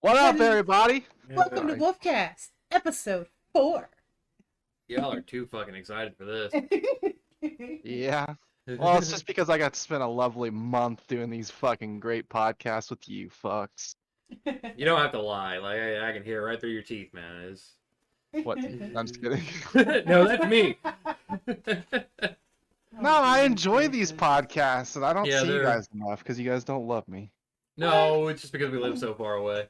What up, everybody? Welcome to Sorry. Wolfcast, episode 4. Y'all are too fucking excited for this. Yeah. Well, it's just because I got to spend a lovely month doing these fucking great podcasts with you fucks. You don't have to lie. Like I can hear right through your teeth, man. It's... What? I'm just kidding. No, that's me. No, I enjoy these podcasts, and I don't Yeah, see you they're- guys enough because you guys don't love me. No, it's just because we live so far away.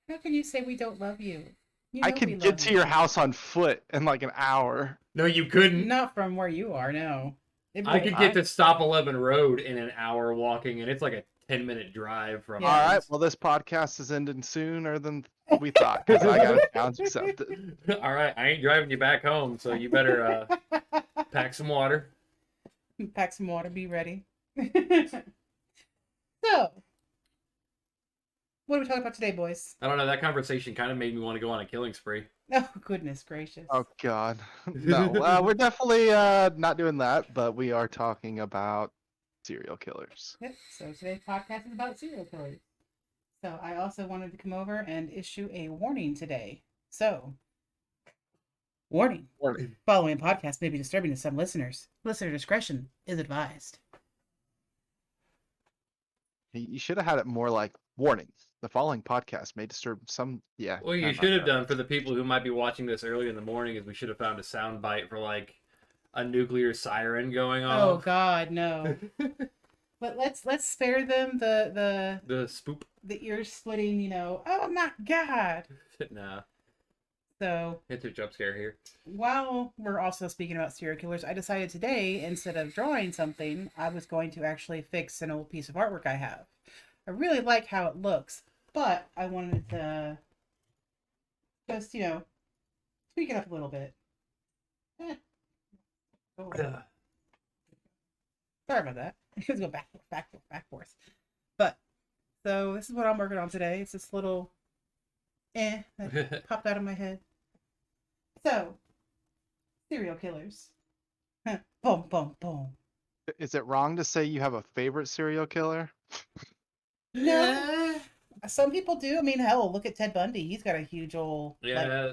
How can you say we don't love you? You I know we could love get to you. your house on foot in like an hour. No, you couldn't. Not from where you are, no. I could get to Stop 11 Road in an hour walking, and it's like a 10-minute drive from. Yeah. All right. Well, this podcast is ending sooner than we thought because I got a challenge accepted. All right, I ain't driving you back home, so you better pack some water. Pack some water, be ready. So, what are we talking about today, boys? I don't know. That conversation kind of made me want to go on a killing spree. Oh, goodness gracious. Oh God. No. We're definitely not doing that, but we are talking about serial killers. Yep, so today's podcast is about serial killers. So I also wanted to come over and issue a warning today. So, warning. Following podcast may be disturbing to some listeners. Listener discretion is advised. You should have had it more like warning. The following podcast may disturb some. Yeah. What you should have done for the people who might be watching this early in the morning is we should have found a sound bite for like a nuclear siren going Oh off. God, no. But let's spare them the spoop. the ear splitting. Oh my God. Nah, So it's a jump scare here. while we're also speaking about serial killers, I decided today, instead of drawing something, I was going to actually fix an old piece of artwork I have. I really like how it looks, but I wanted to just, tweak it up a little bit. Oh, sorry about that. Let's go back forth. But, so this is what I'm working on today. It's this little that popped out of my head. So, serial killers. Boom, boom, boom. Is it wrong to say you have a favorite serial killer? No. Some people do. I mean, hell, look at Ted Bundy. He's got a huge old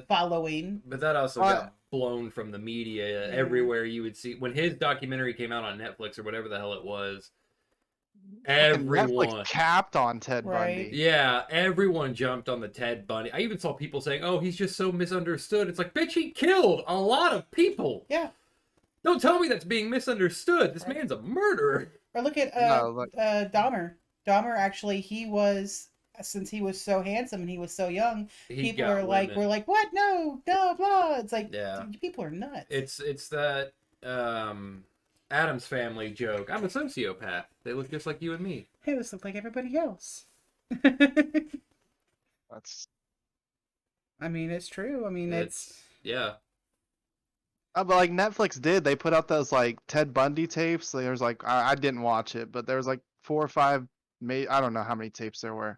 following. But that also got blown from the media everywhere. You would see when his documentary came out on Netflix or whatever the hell it was. Everyone Netflix capped on Ted Right. Bundy. Yeah, everyone jumped on the Ted Bundy. I even saw people saying, "Oh, he's just so misunderstood." It's like, bitch, he killed a lot of people. Yeah. Don't tell me that's being misunderstood. This man's a murderer. Or look at Dahmer. Dahmer, actually, he was, since he was so handsome and he was so young, people are like, we're like, what? No, blah. It's like, Yeah. people are nuts. It's that Addams Family joke. I'm a sociopath. They look just like you and me. Hey, this look like everybody else. That's. I mean, it's true. I mean, it's yeah. But like Netflix did, they put out those like Ted Bundy tapes. There's like I didn't watch it, but there was like 4 or 5, I don't know how many tapes there were.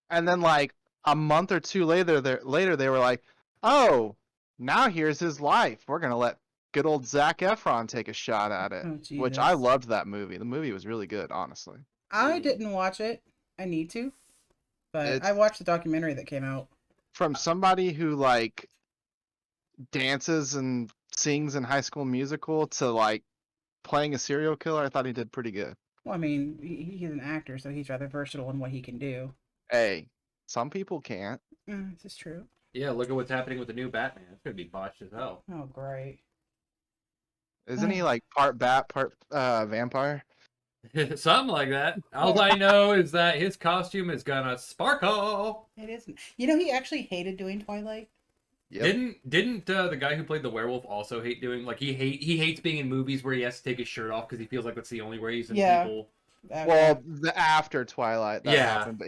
And then like a month or two later, they were like, "Oh, now here's his life. We're gonna let good old Zac Efron take a shot at it," which I loved that movie. The movie was really good, honestly. I didn't watch it. I need to, but I watched the documentary that came out. From somebody who like dances and sings in High School Musical to like playing a serial killer, I thought he did pretty good. Well, I mean, he's an actor, so he's rather versatile in what he can do. Hey, some people can't. This is true. Yeah, look at what's happening with the new Batman. It's gonna be botched as hell. Oh, great. Isn't he like part bat, part vampire? Something like that. All I know is that his costume is gonna sparkle. It isn't. He actually hated doing Twilight. Yep. Didn't the guy who played the werewolf also hate doing he hates being in movies where he has to take his shirt off because he feels like that's the only way he's in people. Well, the after Twilight that happened, but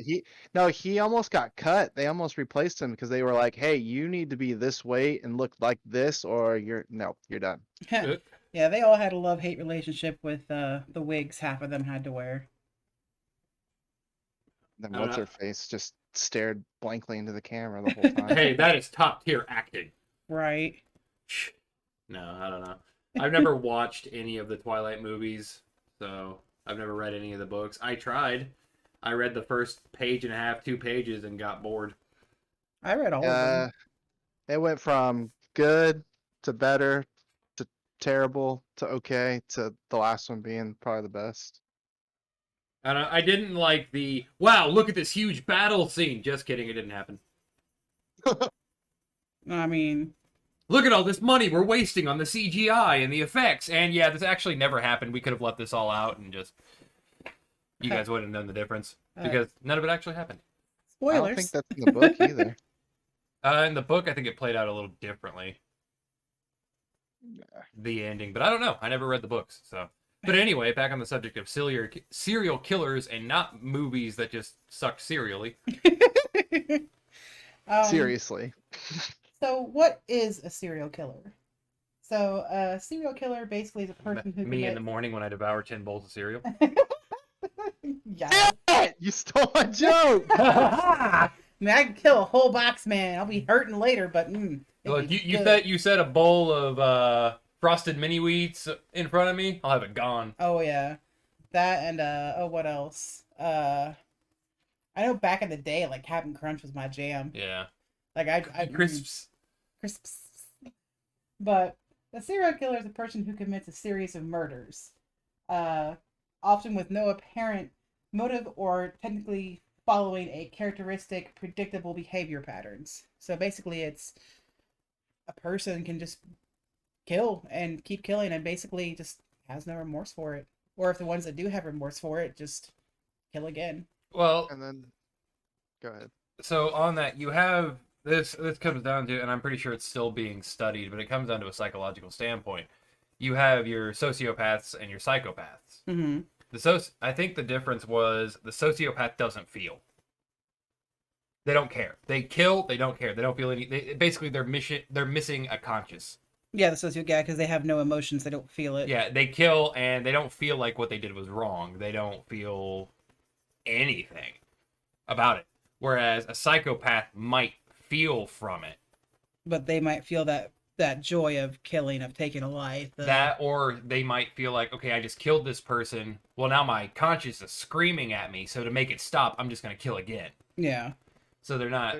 he almost got cut. They almost replaced him because they were like, "Hey, you need to be this way and look like this, or you're done." Yeah, they all had a love-hate relationship with the wigs half of them had to wear. Then what's her face just stared blankly into the camera the whole time. Hey, that is top tier acting. Right. No, I don't know. I've never watched any of the Twilight movies, so I've never read any of the books. I tried. I read the first page and a half, 2 pages, and got bored. I read all of them. It went from good to better to terrible to okay to the last one being probably the best. And I didn't like the, wow, look at this huge battle scene. Just kidding, it didn't happen. I mean, Look at all this money we're wasting on the CGI and the effects. And yeah, this actually never happened. We could have left this all out and just, you guys wouldn't have known the difference. Because none of it actually happened. spoilers. I don't think that's in the book either. In the book, I think it played out a little differently. The ending, but I don't know. I never read the books, so. But anyway, back on the subject of serial killers and not movies that just suck serially. Seriously. So, what is a serial killer? So, a serial killer basically is a person who Me in the morning when I devour 10 bowls of cereal. Yeah. You stole my joke! I mean, I can kill a whole box, man. I'll be hurting later, but Look, you said a bowl of frosted mini wheats in front of me. I'll have it gone. Oh yeah, that and what else? I know back in the day, like Captain Crunch was my jam. Yeah. Like I Crisps. crisps. But a serial killer is a person who commits a series of murders, often with no apparent motive or technically following a characteristic, predictable behavior patterns. So basically, it's a person can just kill and keep killing and basically just has no remorse for it. Or if the ones that do have remorse for it, just kill again. Well, And then, go ahead. so on that, you have this comes down to, and I'm pretty sure it's still being studied, but it comes down to a psychological standpoint. You have your sociopaths and your psychopaths. Mm-hmm. I think the difference was the sociopath doesn't feel. They don't care. They kill. They don't care. They don't feel any. Basically, they're missing a conscious. Yeah, the sociopath, because they have no emotions, they don't feel it. Yeah, they kill and they don't feel like what they did was wrong. They don't feel anything about it. Whereas a psychopath might feel from it. But they might feel that joy of killing, of taking a life. That, or they might feel like, okay, I just killed this person. Well, now my conscience is screaming at me, so to make it stop, I'm just going to kill again. Yeah. So they're not...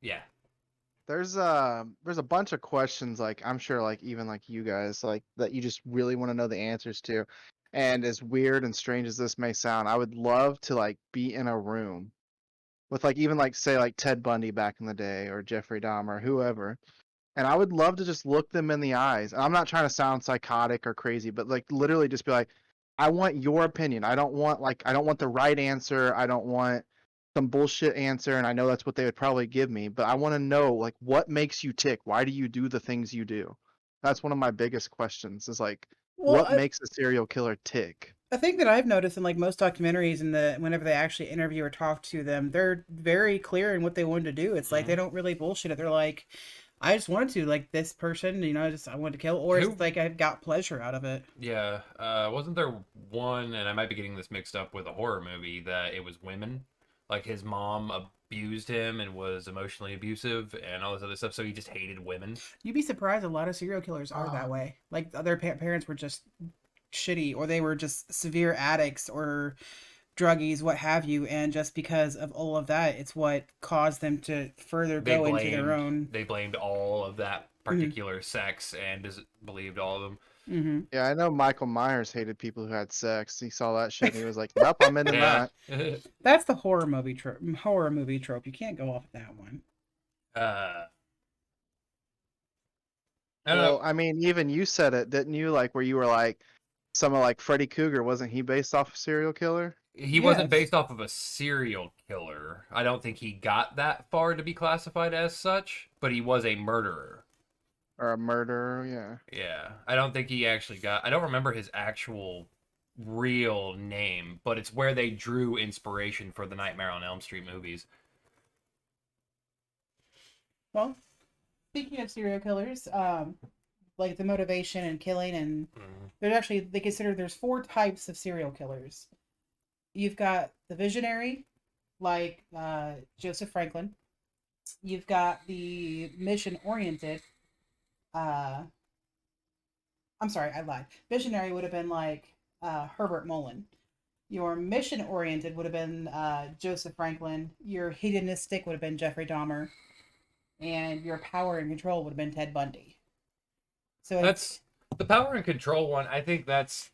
Yeah. There's a bunch of questions, like I'm sure like even like you guys like that you just really want to know the answers to. And as weird and strange as this may sound, I would love to like be in a room with like even like say like Ted Bundy back in the day or Jeffrey Dahmer, whoever. And I would love to just look them in the eyes. And I'm not trying to sound psychotic or crazy, but like literally just be like, I want your opinion. I don't want the right answer. I don't want some bullshit answer, and I know that's what they would probably give me, but I want to know like what makes you tick? Why do you do the things you do? That's one of my biggest questions is like what makes a serial killer tick? I think that I've noticed in like most documentaries and whenever they actually interview or talk to them, they're very clear in what they wanted to do. It's like they don't really bullshit it. They're like, I just wanted to, like, this person, I wanted to kill, or it's like I got pleasure out of it. Yeah. Wasn't there one, and I might be getting this mixed up with a horror movie, that it was women? Like, his mom abused him and was emotionally abusive and all this other stuff, so he just hated women. You'd be surprised a lot of serial killers are that way. Like, their parents were just shitty, or they were just severe addicts, or druggies, what have you, and just because of all of that, it's what caused them to further go into their own. They blamed all of that particular sex and believed all of them. Mm-hmm. Yeah, I know Michael Myers hated people who had sex. He saw that shit and he was like, "Nope, I'm into that." That's the horror movie trope. You can't go off of that one. I I mean, even you said it, didn't you? Like where you were like, some of like Freddy Krueger, wasn't he based off a serial killer? He wasn't based off of a serial killer. I don't think he got that far to be classified as such, but he was a murderer. Or a murderer, yeah. Yeah. I don't think he actually got... I don't remember his actual real name, but it's where they drew inspiration for the Nightmare on Elm Street movies. Well, speaking of serial killers, like the motivation and killing, and they consider there's 4 types of serial killers. You've got the visionary, like Joseph Franklin. You've got the mission-oriented. I'm sorry, I lied. Visionary would have been like Herbert Mullen. Your mission oriented would have been Joseph Franklin. Your hedonistic would have been Jeffrey Dahmer, and your power and control would have been Ted Bundy. So That's the power and control one. I think that's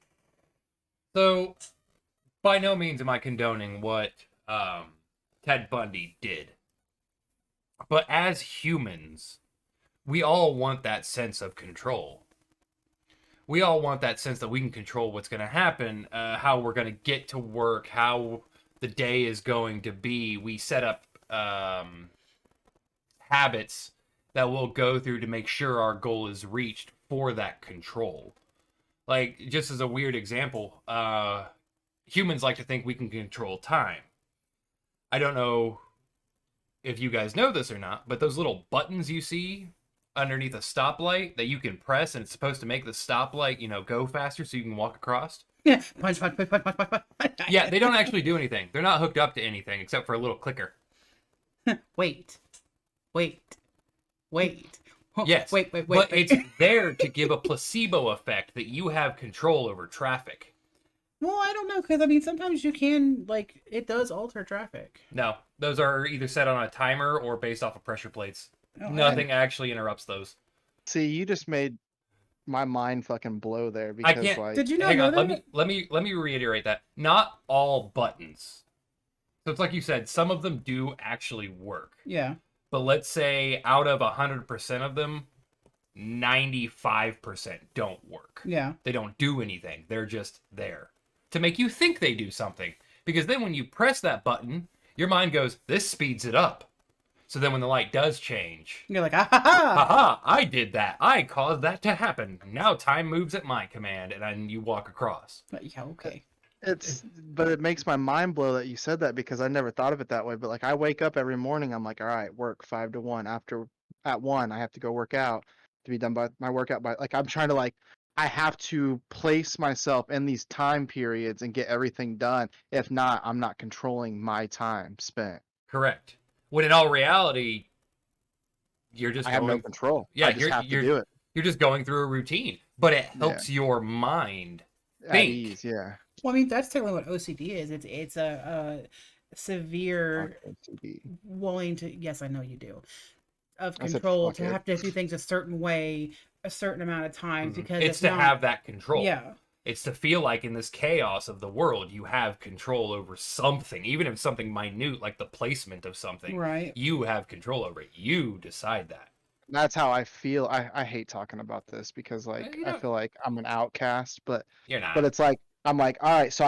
so. By no means am I condoning what Ted Bundy did, but as humans, we all want that sense of control. We all want that sense that we can control what's going to happen, how we're going to get to work, how the day is going to be. We set up habits that we'll go through to make sure our goal is reached for that control. Like, just as a weird example, humans like to think we can control time. I don't know if you guys know this or not, but those little buttons you see underneath a stoplight that you can press, and it's supposed to make the stoplight, go faster so you can walk across. yeah, punch, punch, punch, punch, punch, punch, punch. Yeah, they don't actually do anything. They're not hooked up to anything except for a little clicker. Wait. Yes, Wait. but it's there to give a placebo effect that you have control over traffic. Well, I don't know, because I mean, sometimes you can, like, it does alter traffic. No, those are either set on a timer or based off of pressure plates. Oh, Nothing actually interrupts those. See, you just made my mind fucking blow there because can't- like Did you not Hang know on, that? let me reiterate that. Not all buttons. So it's like you said, some of them do actually work. Yeah. But let's say out of 100% of them, 95% don't work. Yeah. They don't do anything. They're just there to make you think they do something. Because then when you press that button, your mind goes, this speeds it up. So then when the light does change, You're like, ah ha ha! haha, I did that. I caused that to happen. Now time moves at my command, and then you walk across. Yeah, okay. but it makes my mind blow that you said that because I never thought of it that way. But like I wake up every morning, I'm like, all right, work 5 to 1. After at 1, I have to go work out to be done by my workout by like I'm trying to I have to place myself in these time periods and get everything done. If not, I'm not controlling my time spent. Correct. When in all reality, you're just I have no going. control. Yeah, I just have to do it You're just going through a routine, but it helps your mind at think. ease. Yeah. Well, I mean, that's technically what OCD is. It's a severe OCD. willing to. Yes, I know you do. Of I said, control fuck to it. have to do things a certain way, a certain amount of times because It's if to not, have that control. Yeah. It's to feel like in this chaos of the world, you have control over something, even if it's something minute, like the placement of something. Right. You have control over it. You decide that. That's how I feel. I hate talking about this because like You I know- feel like I'm an outcast, but You're not. it's like I'm like, all right, so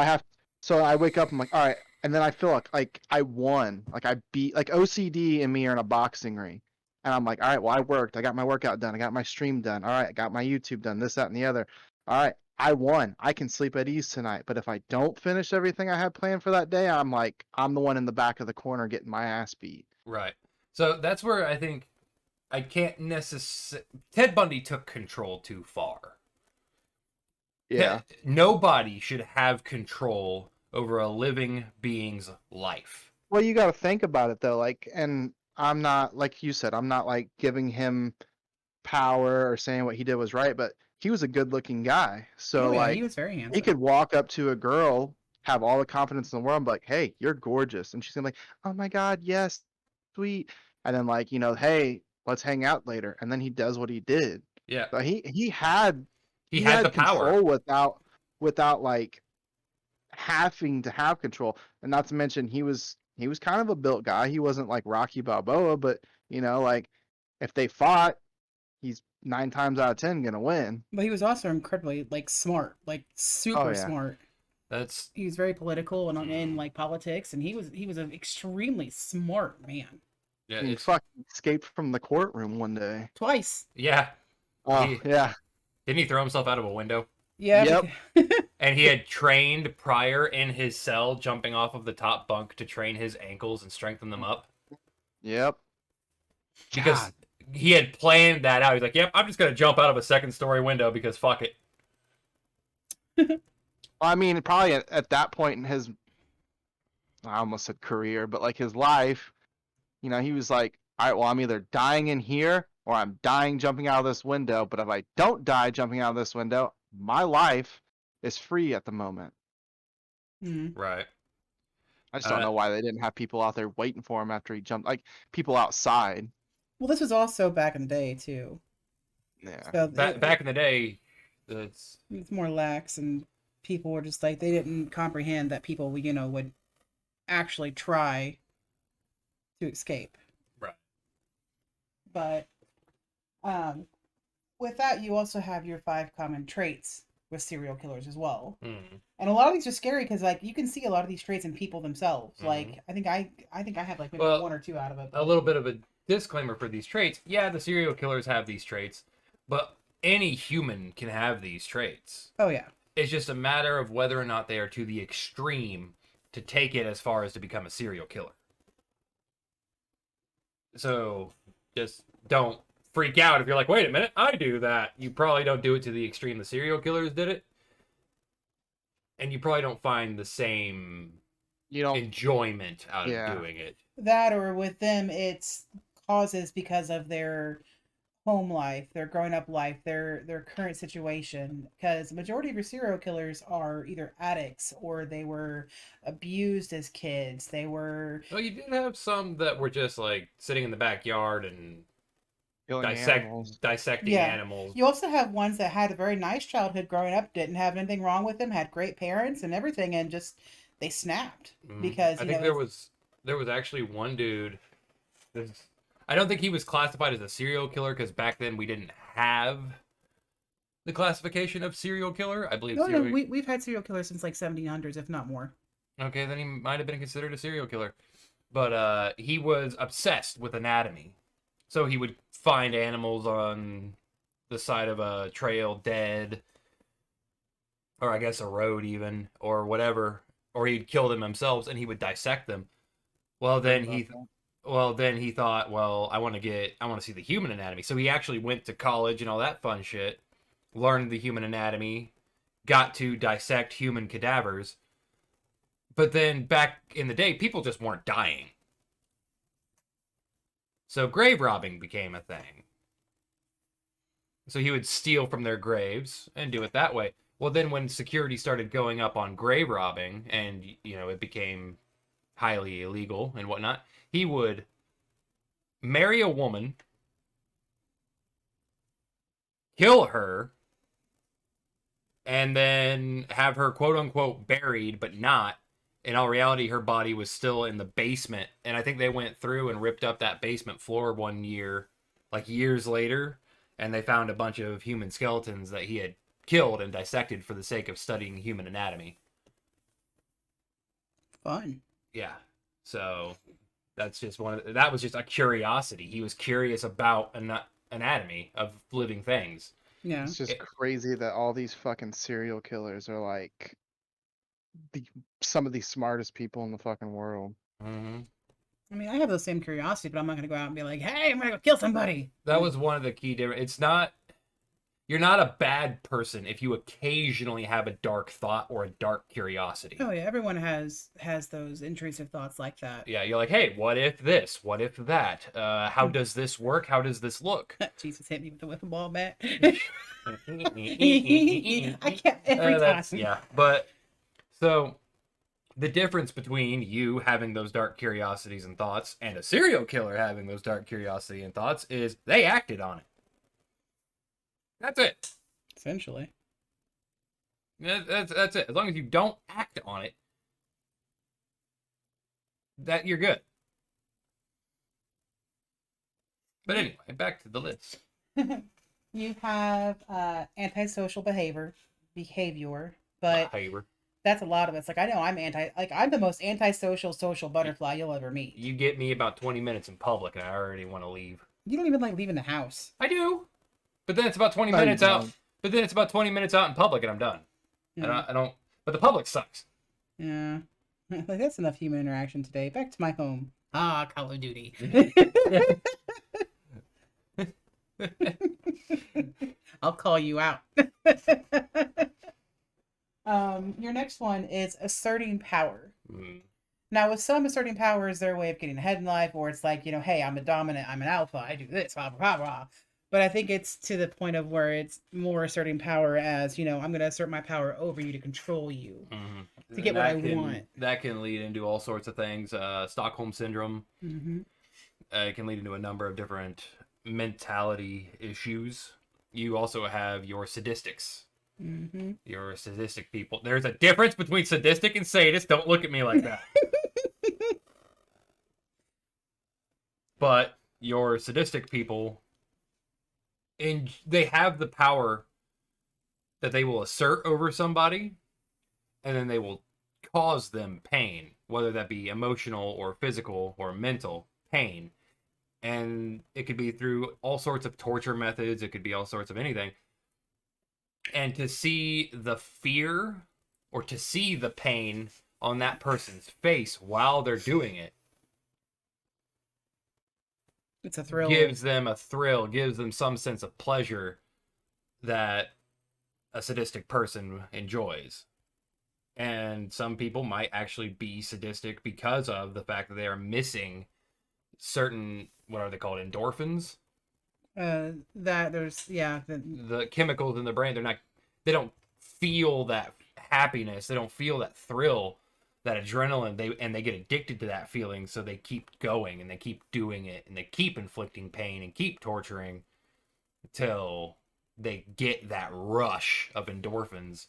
I wake up, I'm like, all right, and then I feel like I won, like I beat, like OCD and me are in a boxing ring, and I'm like, all right, well I worked, I got my workout done, I got my stream done, all right, I got my YouTube done, this, that, and the other, all right, I won, I can sleep at ease tonight, but if I don't finish everything I had planned for that day, I'm like, I'm the one in the back of the corner getting my ass beat. Right. So that's where I think I can't necessarily. Ted Bundy took control too far. Yeah. Nobody should have control over a living being's life. Well, you got to think about it though, like, and I'm not, like you said, I'm not like giving him power or saying what he did was right, but he was a good-looking guy. So Oh, yeah, like, he was very handsome. he could walk up to a girl, have all the confidence in the world, and be like, "Hey, you're gorgeous," and she's gonna be like, "Oh my God, yes, sweet," and then like, "Hey, let's hang out later," and then he does what he did. Yeah. So he had He had the power. control without like having to have control, and not to mention he was kind of a built guy. He wasn't like Rocky Balboa, but like if they fought, he's 9 times out of 10 gonna win. But he was also incredibly like smart, like super yeah. smart. That's He was very political and in like politics, and he was an extremely smart man. yeah. He It's, fucking escaped from the courtroom one day. Twice. yeah. Oh He- yeah, Didn't he throw himself out of a window? Yeah. Yep. And he had trained prior in his cell, jumping off of the top bunk to train his ankles and strengthen them up. yep. Because God. he had planned that out. He's like, "Yep, I'm just gonna jump out of a second-story window because fuck it." I mean, probably at that point in his, I almost said career, but like his life, he was like, all right, well, I'm either dying in here or I'm dying jumping out of this window. But if I don't die jumping out of this window, my life is free at the moment. Mm. Right. I just don't know why they didn't have people out there waiting for him after he jumped, like people outside. Well, this was also back in the day too, Yeah. so Back in the day, it's it's more lax, and people were just like they didn't comprehend that people, would actually try to escape. right. But um, with that, you also have your 5 common traits with serial killers as well. Mm. And a lot of these are scary because, like, you can see a lot of these traits in people themselves. Mhm. Like, I think I have like maybe Well, 1 or 2 out of it. A little bit of a disclaimer for these traits. Yeah, the serial killers have these traits, but any human can have these traits. Oh yeah. It's just a matter of whether or not they are to the extreme to take it as far as to become a serial killer. So just don't freak out if you're like, wait a minute, I do that. You probably don't do it to the extreme the serial killers did it. And you probably don't find the same You don't. enjoyment out Yeah. of doing it. That, or with them, it's causes because of their home life, their growing up life, their current situation. Because the majority of your serial killers are either addicts or they were abused as kids. They were Well, you did have some that were just like sitting in the backyard and Killing animals. dissecting Yeah. animals. You also have ones that had a very nice childhood growing up, didn't have anything wrong with them, had great parents and everything, and just they snapped because I you think know there was actually one dude. I don't think he was classified as a serial killer because back then we didn't have the classification of serial killer. I believe. no, no, we've had serial killers since like 1700s, if not more. Okay, then he might have been considered a serial killer, but he was obsessed with anatomy, so he would find animals on the side of a trail dead, or I guess a road even, or whatever, or he'd kill them himself and he would dissect them. Well, then he thought, well, I want to see the human anatomy. So he actually went to college and all that fun shit, learned the human anatomy, got to dissect human cadavers. But then back in the day, people just weren't dying. So grave robbing became a thing. So he would steal from their graves and do it that way. Well, then when security started going up on grave robbing and, it became highly illegal and whatnot, he would marry a woman, kill her, and then have her quote unquote buried, but not. In all reality, her body was still in the basement. And I think they went through and ripped up that basement floor one year, like years later, and they found a bunch of human skeletons that he had killed and dissected for the sake of studying human anatomy. Fun. Yeah. So that's just that was just a curiosity. He was curious about anatomy of living things. Yeah. It's just crazy that all these fucking serial killers are like some of the smartest people in the fucking world. Mm-hmm. I mean, I have the same curiosity, but I'm not going to go out and be like, hey, I'm going to go kill somebody. That was one of the key differences. You're not a bad person if you occasionally have a dark thought or a dark curiosity. Oh yeah, everyone has those intrusive thoughts like that. Yeah, you're like, hey, what if this? What if that? How does this work? How does this look? Jesus hit me with the whipping ball bat. I can't every time. Yeah, but so the difference between you having those dark curiosities and thoughts and a serial killer having those dark curiosity and thoughts is they acted on it. That's it. Essentially. That's it. As long as you don't act on it, that you're good. But anyway, back to the list. You have antisocial behavior, but that's a lot of us. Like I know I'm the most antisocial social butterfly you'll ever meet. You get me about 20 minutes in public and I already want to leave. You don't even like leaving the house. I do. But then it's about 20 minutes out. But then it's about 20 minutes out in public and I'm done. Yeah. I don't. But the public sucks. Yeah. Like that's enough human interaction today. Back to my home. Call of Duty. I'll call you out. Your next one is asserting power. Mm. Now, with some, asserting power is their way of getting ahead in life, or it's like, hey, I'm a dominant, I'm an alpha, I do this, blah, blah, blah, blah. But I think it's to the point of where it's more asserting power as, I'm going to assert my power over you to control you, to get what I want. That can lead into all sorts of things. Stockholm syndrome. Mm-hmm. It can lead into a number of different mentality issues. You also have your sadistics. Mm-hmm. Your sadistic people. There's a difference between sadistic and sadist. Don't look at me like that. But your sadistic people, they have the power that they will assert over somebody, and then they will cause them pain, whether that be emotional or physical or mental pain. And it could be through all sorts of torture methods. It could be all sorts of anything. And to see the fear or to see the pain on that person's face while they're doing it, it's a thrill. Gives them a thrill, gives them some sense of pleasure that a sadistic person enjoys. And some people might actually be sadistic because of the fact that they are missing certain, what are they called, endorphins? The chemicals in the brain, they don't feel that happiness, they don't feel that thrill, that adrenaline, they get addicted to that feeling, so they keep going and they keep doing it and they keep inflicting pain and keep torturing until they get that rush of endorphins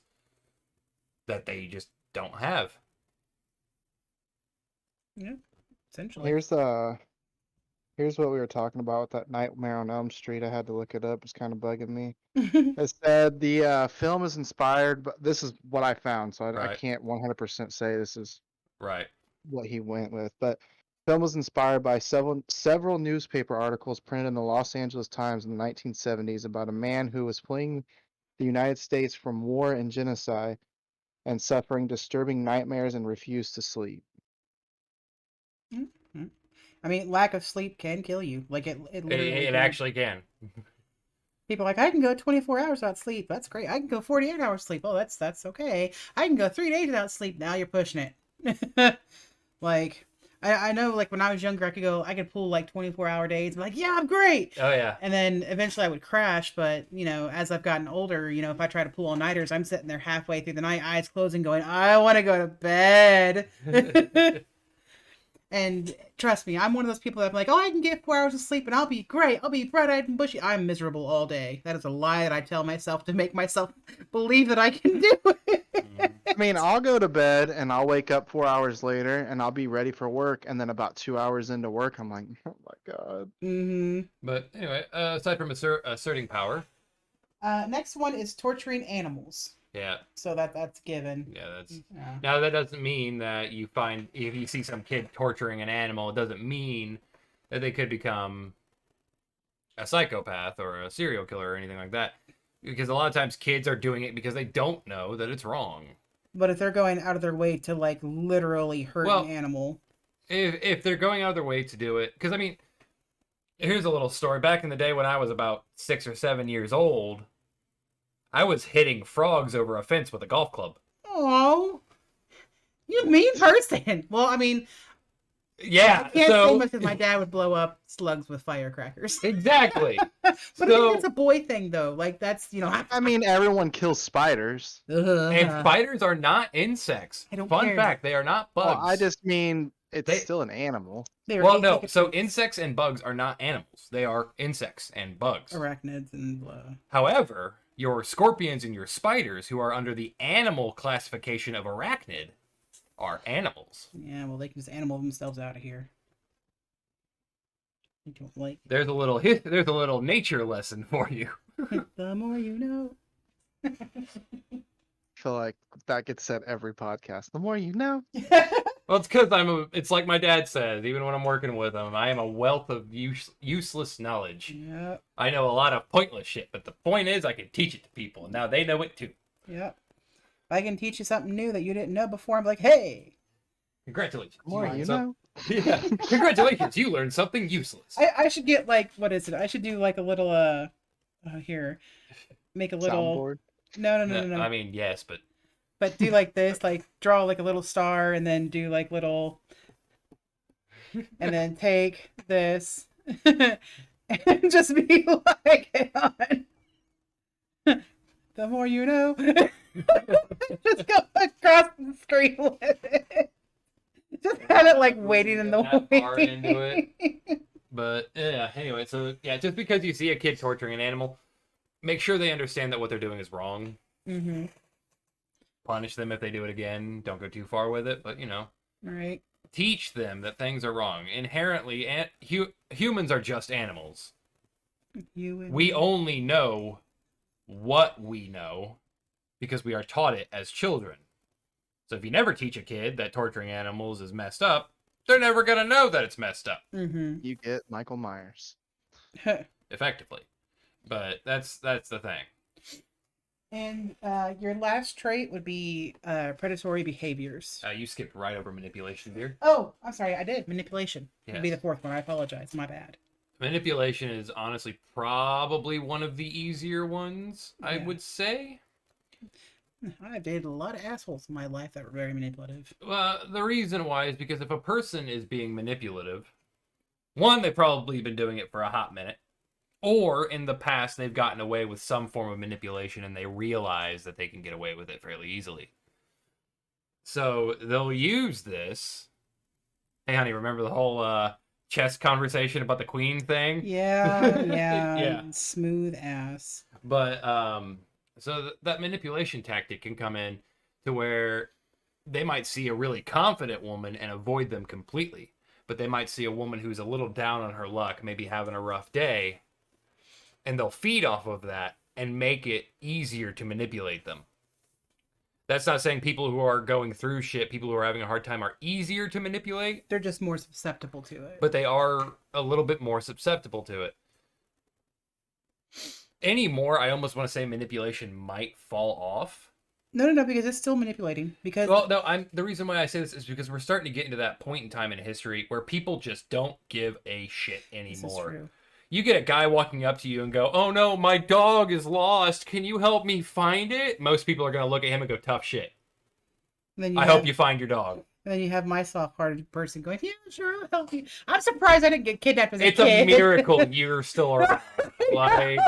that they just don't have. Yeah, essentially. Here's what we were talking about with that Nightmare on Elm Street. I had to look it up. It's kind of bugging me. It said the film is inspired, but this is what I found, so I can't 100% say this is right what he went with. But the film was inspired by several newspaper articles printed in the Los Angeles Times in the 1970s about a man who was fleeing the United States from war and genocide and suffering disturbing nightmares and refused to sleep. Mm-hmm. I mean, lack of sleep can kill you. Like it literally it actually can. People are like, I can go 24 hours without sleep. That's great. I can go 48 hours sleep. Oh, that's okay. I can go 3 days without sleep. Now you're pushing it. Like, I know, like, when I was younger, I could pull, like, 24-hour days. I'm like, yeah, I'm great. Oh, yeah. And then eventually I would crash. But, as I've gotten older, if I try to pull all-nighters, I'm sitting there halfway through the night, eyes closing, going, I want to go to bed. And trust me, I'm one of those people that I'm like, oh, I can get 4 hours of sleep and I'll be great. I'll be bright-eyed and bushy. I'm miserable all day. That is a lie that I tell myself to make myself believe that I can do it. I mean, I'll go to bed and I'll wake up 4 hours later and I'll be ready for work. And then about 2 hours into work, I'm like, oh my God. Mm-hmm. But anyway, aside from asserting power. Next one is torturing animals. Yeah. So that's given. Yeah, that's. Yeah. Now that doesn't mean that if you see some kid torturing an animal, it doesn't mean that they could become a psychopath or a serial killer or anything like that. Because a lot of times kids are doing it because they don't know that it's wrong. But if they're going out of their way to, like, literally hurt an animal. If they're going out of their way to do it, because I mean, here's a little story. Back in the day when I was about 6 or 7 years old, I was hitting frogs over a fence with a golf club. Oh, you mean person. Well, I mean, yeah. I can't say much as my dad would blow up slugs with firecrackers. Exactly. But I think it's a boy thing, though. Like, that's, I mean, everyone kills spiders. And spiders are not insects. Fun fact, they are not bugs. Well, I just mean it's still an animal. Well, no. So insects and bugs are not animals. They are insects and bugs. Arachnids and However, your scorpions and your spiders, who are under the animal classification of arachnid, are animals. Yeah, well, they can just animal themselves out of here. I don't like. There's a little nature lesson for you. The more you know. I feel like that gets said every podcast. The more you know. Well, it's because it's like my dad says, even when I'm working with him, I am a wealth of useless knowledge. Yep. I know a lot of pointless shit, but the point is I can teach it to people, and now they know it too. Yep. If I can teach you something new that you didn't know before, I'm like, hey. Congratulations. The more you know. Yeah. Congratulations, you learned something useless. I should get, like, what is it? I should do, like, a little, here. Make a little. Soundboard? No. I mean, yes, but. But do like this, like draw like a little star and then do like little, and then take this, and just be like, "Hey, on. The more you know." Just go across the screen with it. Just have it like waiting in the That far into way. it. But yeah, anyway, so yeah, just because you see a kid torturing an animal, make sure they understand that what they're doing is wrong. Mm-hmm. Punish them if they do it again. Don't go too far with it, but Right. teach them that things are wrong. Inherently, humans are just animals. You and We me. only know what we know because we are taught it as children. So if you never teach a kid that torturing animals is messed up, they're never going to know that it's messed up. Mm-hmm. You get Michael Myers. Effectively. But that's the thing. And your last trait would be predatory behaviors. You skipped right over manipulation, dear. Oh, I'm sorry, I did. Manipulation would be the Yes. fourth one. I apologize. My bad. Manipulation is honestly probably one of the easier ones, I Yeah. would say. I've dated a lot of assholes in my life that were very manipulative. The reason why is because if a person is being manipulative, one, they've probably been doing it for a hot minute, or in the past they've gotten away with some form of manipulation and they realize that they can get away with it fairly easily. So they'll use this. Hey, honey, remember the whole chess conversation about the queen thing? Yeah, Yeah. Smooth ass. But so that manipulation tactic can come in to where they might see a really confident woman and avoid them completely, but they might see a woman who's a little down on her luck, maybe having a rough day, and they'll feed off of that and make it easier to manipulate them. That's not saying people who are going through shit, people who are having a hard time, are easier to manipulate, They're just more susceptible to it. but they are a little bit more susceptible to it. Anymore, I almost want to say manipulation might fall off. No, because it's still manipulating. Because Well, no, the reason why I say this is because we're starting to get into that point in time in history where people just don't give a shit this is anymore. true. You get a guy walking up to you and go, "Oh no, my dog is lost. Can you help me find it?" Most people are going to look at him and go, "Tough shit. And then I hope you find your dog." And then you have my soft-hearted person going, "Yeah, sure, I'll help you." I'm surprised I didn't get kidnapped as a It's kid. a miracle you're still around. Like,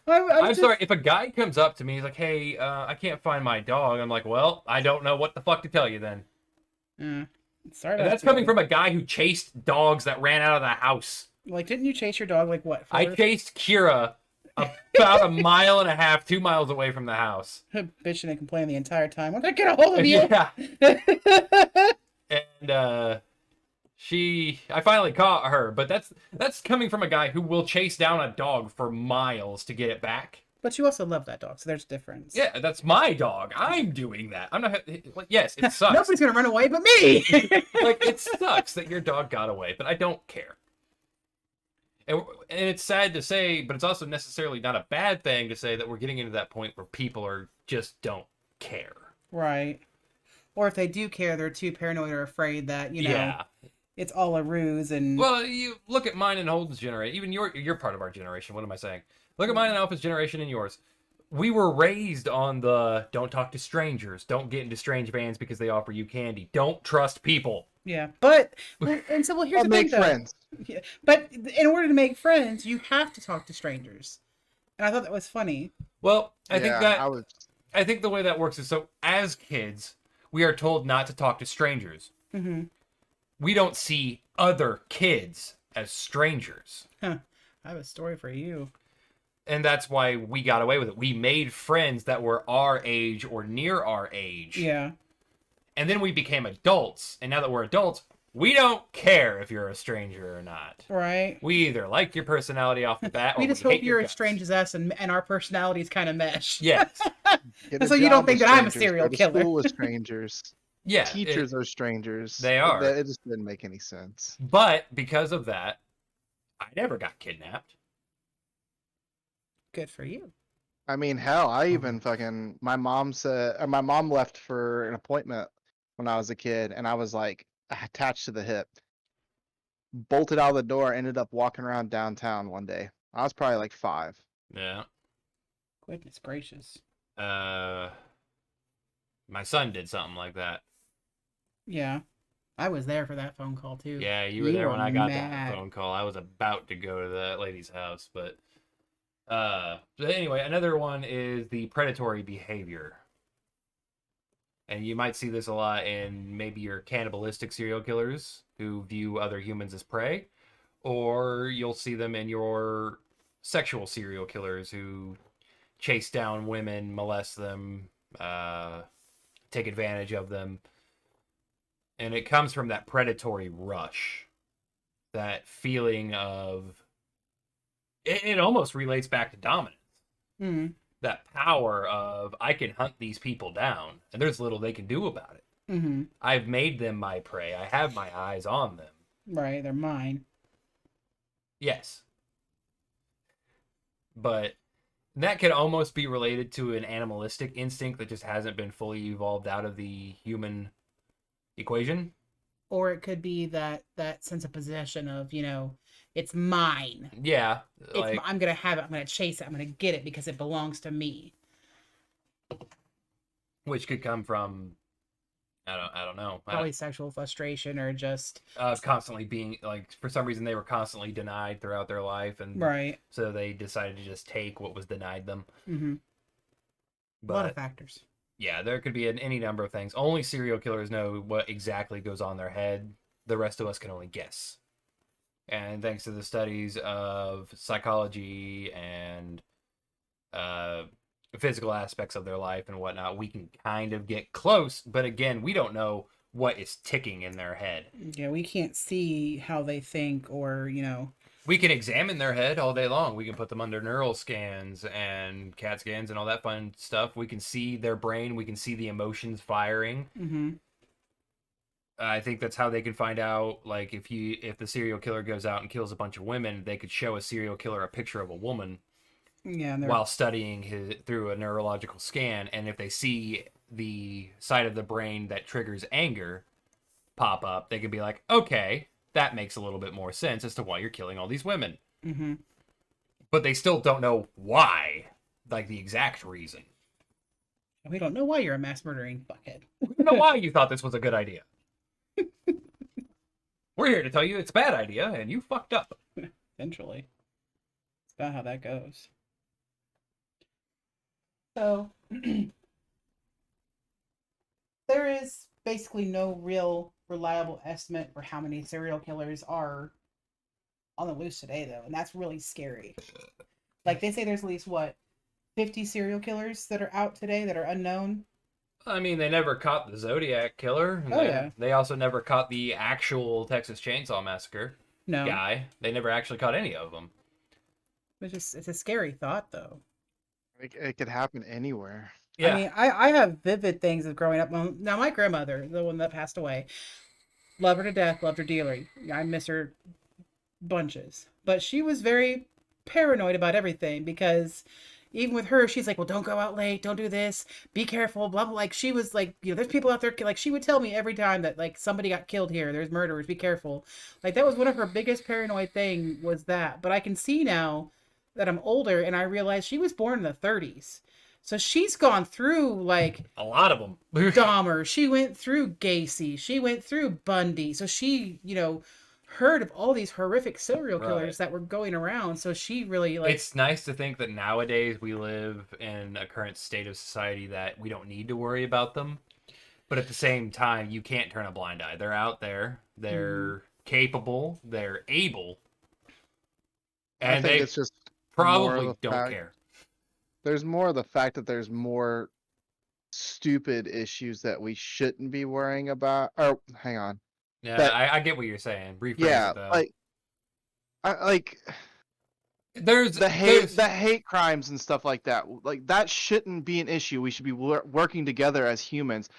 I'm just- sorry, if a guy comes up to me, he's like, "Hey, I can't find my dog." I'm like, "Well, I don't know what the fuck to tell you then." Sorry. And that's coming from a guy who chased dogs that ran out of the house. Like, didn't you chase your dog like what? I chased Kira about a mile and a half, 2 miles away from the house. Bitching and complaining the entire time. When did I get a hold of you? Yeah. And I finally caught her, but that's coming from a guy who will chase down a dog for miles to get it back. But you also love that dog, so there's a difference. Yeah, that's my dog. I'm doing that. I'm not like, yes, it sucks. Nobody's gonna run away but me. Like, it sucks that your dog got away, but I don't care. And it's sad to say, but it's also necessarily not a bad thing to say that we're getting into that point where people just don't care. Right. Or if they do care, they're too paranoid or afraid that, Yeah. it's all a ruse and Well, you look at mine and Holden's generation. Even you're part of our generation. What am I saying? Look at mine and Alpha's generation and yours. We were raised on the don't talk to strangers, don't get into strange vans because they offer you candy, don't trust people. yeah. But and so here's Or the make thing, though. friends. Yeah. But in order to make friends, you have to talk to strangers. And I thought that was funny. Well, I think I think the way that works is, so as kids, we are told not to talk to strangers. Mm-hmm. We don't see other kids as strangers. I have a story for you. And that's why we got away with it. We made friends that were our age or near our age. Yeah. And then we became adults. And now that we're adults, we don't care if you're a stranger or not. Right. We either like your personality off the bat, or We just hate hope your you're as guts. strange as us and our personalities kind of mesh. Yes. Get a So you don't job think with that I'm a strangers, serial go to killer. School with strangers. Yeah. Teachers are strangers. They are. It just didn't make any sense. But because of that, I never got kidnapped. Good for you. I mean, hell, I even fucking my mom left for an appointment when I was a kid, and I was like attached to the hip. Bolted out of the door, ended up walking around downtown one day. I was probably like 5. Yeah. Goodness gracious. My son did something like that. Yeah. I was there for that phone call too. Yeah, you were there when I got that mad. phone call. I was about to go to that lady's house, but so anyway, another one is the predatory behavior. And you might see this a lot in maybe your cannibalistic serial killers who view other humans as prey, or you'll see them in your sexual serial killers who chase down women, molest them, take advantage of them. And it comes from that predatory rush, that feeling of it almost relates back to dominance. Mm-hmm. That power of I can hunt these people down and there's little they can do about it. Mm-hmm. I've made them my prey. I have my eyes on them. Right, they're mine. Yes. But that could almost be related to an animalistic instinct that just hasn't been fully evolved out of the human equation. Or it could be that sense of possession of, it's mine. Yeah, like, I'm gonna have it. I'm gonna chase it. I'm gonna get it because it belongs to me. which could come from I don't know. Probably sexual frustration or just Constantly being like, for some reason they were constantly denied throughout their life, and right. so they decided to just take what was denied them. Mm-hmm. A lot of But factors. yeah, there could be any number of things. Only serial killers know what exactly goes on their head. The rest of us can only guess. And thanks to the studies of psychology and physical aspects of their life and whatnot, we can kind of get close. But again, we don't know what is ticking in their head. Yeah, we can't see how they think or, We can examine their head all day long. We can put them under neural scans and CAT scans and all that fun stuff. We can see their brain. We can see the emotions firing. Mm-hmm. I think that's how they can find out, like, if the serial killer goes out and kills a bunch of women, they could show a serial killer a picture of a woman while studying through a neurological scan, and if they see the side of the brain that triggers anger pop up, they could be like, okay, that makes a little bit more sense as to why you're killing all these women. Mm-hmm. But they still don't know why, like the exact reason. We don't know why you're a mass murdering fuckhead. We don't know why you thought this was a good idea. We're here to tell you it's a bad idea, and you fucked up. Eventually. It's about how that goes. So, there is basically no real reliable estimate for how many serial killers are on the loose today, though, and that's really scary. Like, they say there's at least, 50 serial killers that are out today that are unknown? I mean, they never caught the Zodiac Killer. Yeah. They also never caught the actual Texas Chainsaw Massacre guy. They never actually caught any of them. It's a scary thought, though. It could happen anywhere. Yeah. I mean, I have vivid things of growing up. Now, my grandmother, the one that passed away, loved her to death, loved her dearly. I miss her bunches. But she was very paranoid about everything because even with her, she's like, well, don't go out late, don't do this, be careful, blah, blah. Like, she was like, there's people out there, like, she would tell me every time that, like, somebody got killed here, there's murderers, be careful. Like, that was one of her biggest paranoid thing was that. But I can see now that I'm older and I realize she was born in the 30s. So she's gone through, like, a lot of them. Dahmer. She went through Gacy. She went through Bundy. So she, heard of all these horrific serial killers that were going around. So she really, like... It's nice to think that nowadays we live in a current state of society that we don't need to worry about them. But at the same time, you can't turn a blind eye. They're out there. They're capable. They're able. And I think it's just probably don't care. There's more of the fact that there's more stupid issues that we shouldn't be worrying about. Or hang on. Yeah, I get what you're saying. Yeah, it, though. there's the hate crimes and stuff like that. Like, that shouldn't be an issue. We should be working together as humans.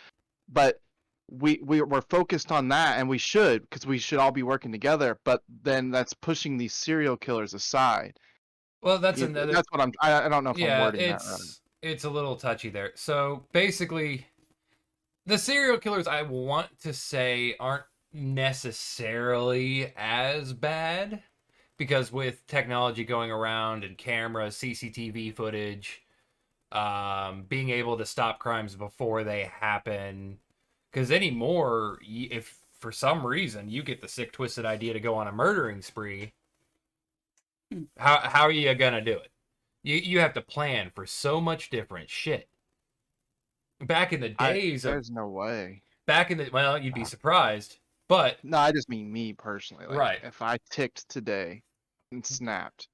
But we're focused on that, and we should, because we should all be working together. But then that's pushing these serial killers aside. Well, that's another. That's what I don't know if I'm wording that right. It's a little touchy there. So basically, the serial killers I want to say aren't necessarily as bad, because with technology going around and cameras, CCTV footage, being able to stop crimes before they happen. Because anymore, if for some reason you get the sick, twisted idea to go on a murdering spree, how are you gonna do it? You have to plan for so much different shit. Back in the days of There's no way. well, you'd be surprised, but No, I just mean me personally. Like, right. if I ticked today and snapped,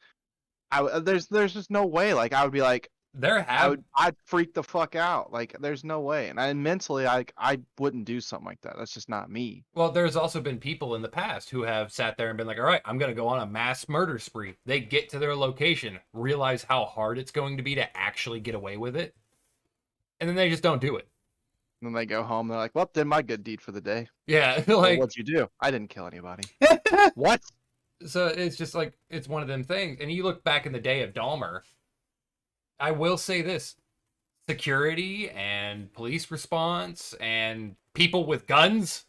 there's just no way. Like, I would be like, I'd freak the fuck out. Like, there's no way. And mentally, I wouldn't do something like that. That's just not me. Well, there's also been people in the past who have sat there and been like, all right, I'm going to go on a mass murder spree. They get to their location, realize how hard it's going to be to actually get away with it, and then they just don't do it. And then they go home. They're like, well, did my good deed for the day. Yeah. Well, Like, what'd you do? I didn't kill anybody. What? so it's just like, it's one of them things. And you look back in the day of Dahmer, I will say this. Security and police response and people with guns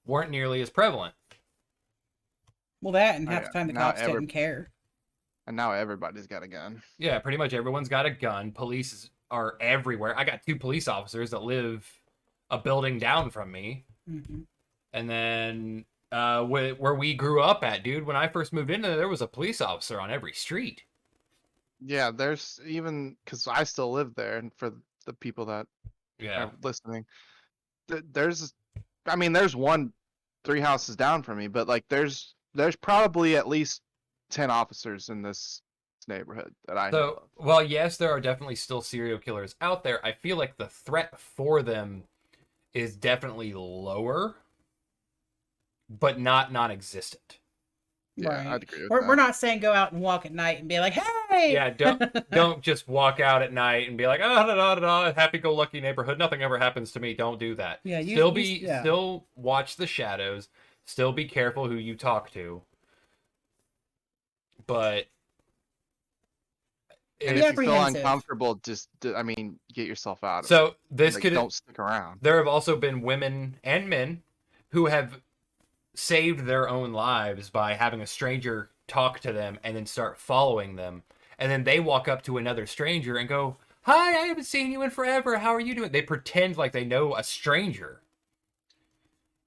weren't nearly as prevalent. Well, that and Oh, half yeah. the time the Now cops didn't care. And now everybody's got a gun. Yeah, pretty much everyone's got a gun. Police are everywhere. I got 2 police officers that live a building down from me. Mm-hmm. And then where we grew up at, dude, when I first moved in there was a police officer on every street. Yeah, there's even because I still live there, and for the people that Yeah. are listening, there's one 3 houses down from me, but like there's probably at least 10 officers in this neighborhood that I know So, of. well, yes, there are definitely still serial killers out there. I feel like the threat for them is definitely lower, but not non-existent. Yeah, Right. I'd agree with We're that. not saying go out and walk at night and be like, hey! Yeah, don't just walk out at night and be like, oh, da, da, da, happy-go-lucky neighborhood. Nothing ever happens to me. Don't do that. Yeah, Still watch the shadows. Still be careful who you talk to. But And Be if you feel apprehensive. uncomfortable, just get yourself out of it. so this Like, could don't stick around. there have also been women and men who have saved their own lives by having a stranger talk to them and then start following them. And then they walk up to another stranger and go, hi, I haven't seen you in forever. How are you doing? They pretend like they know a stranger.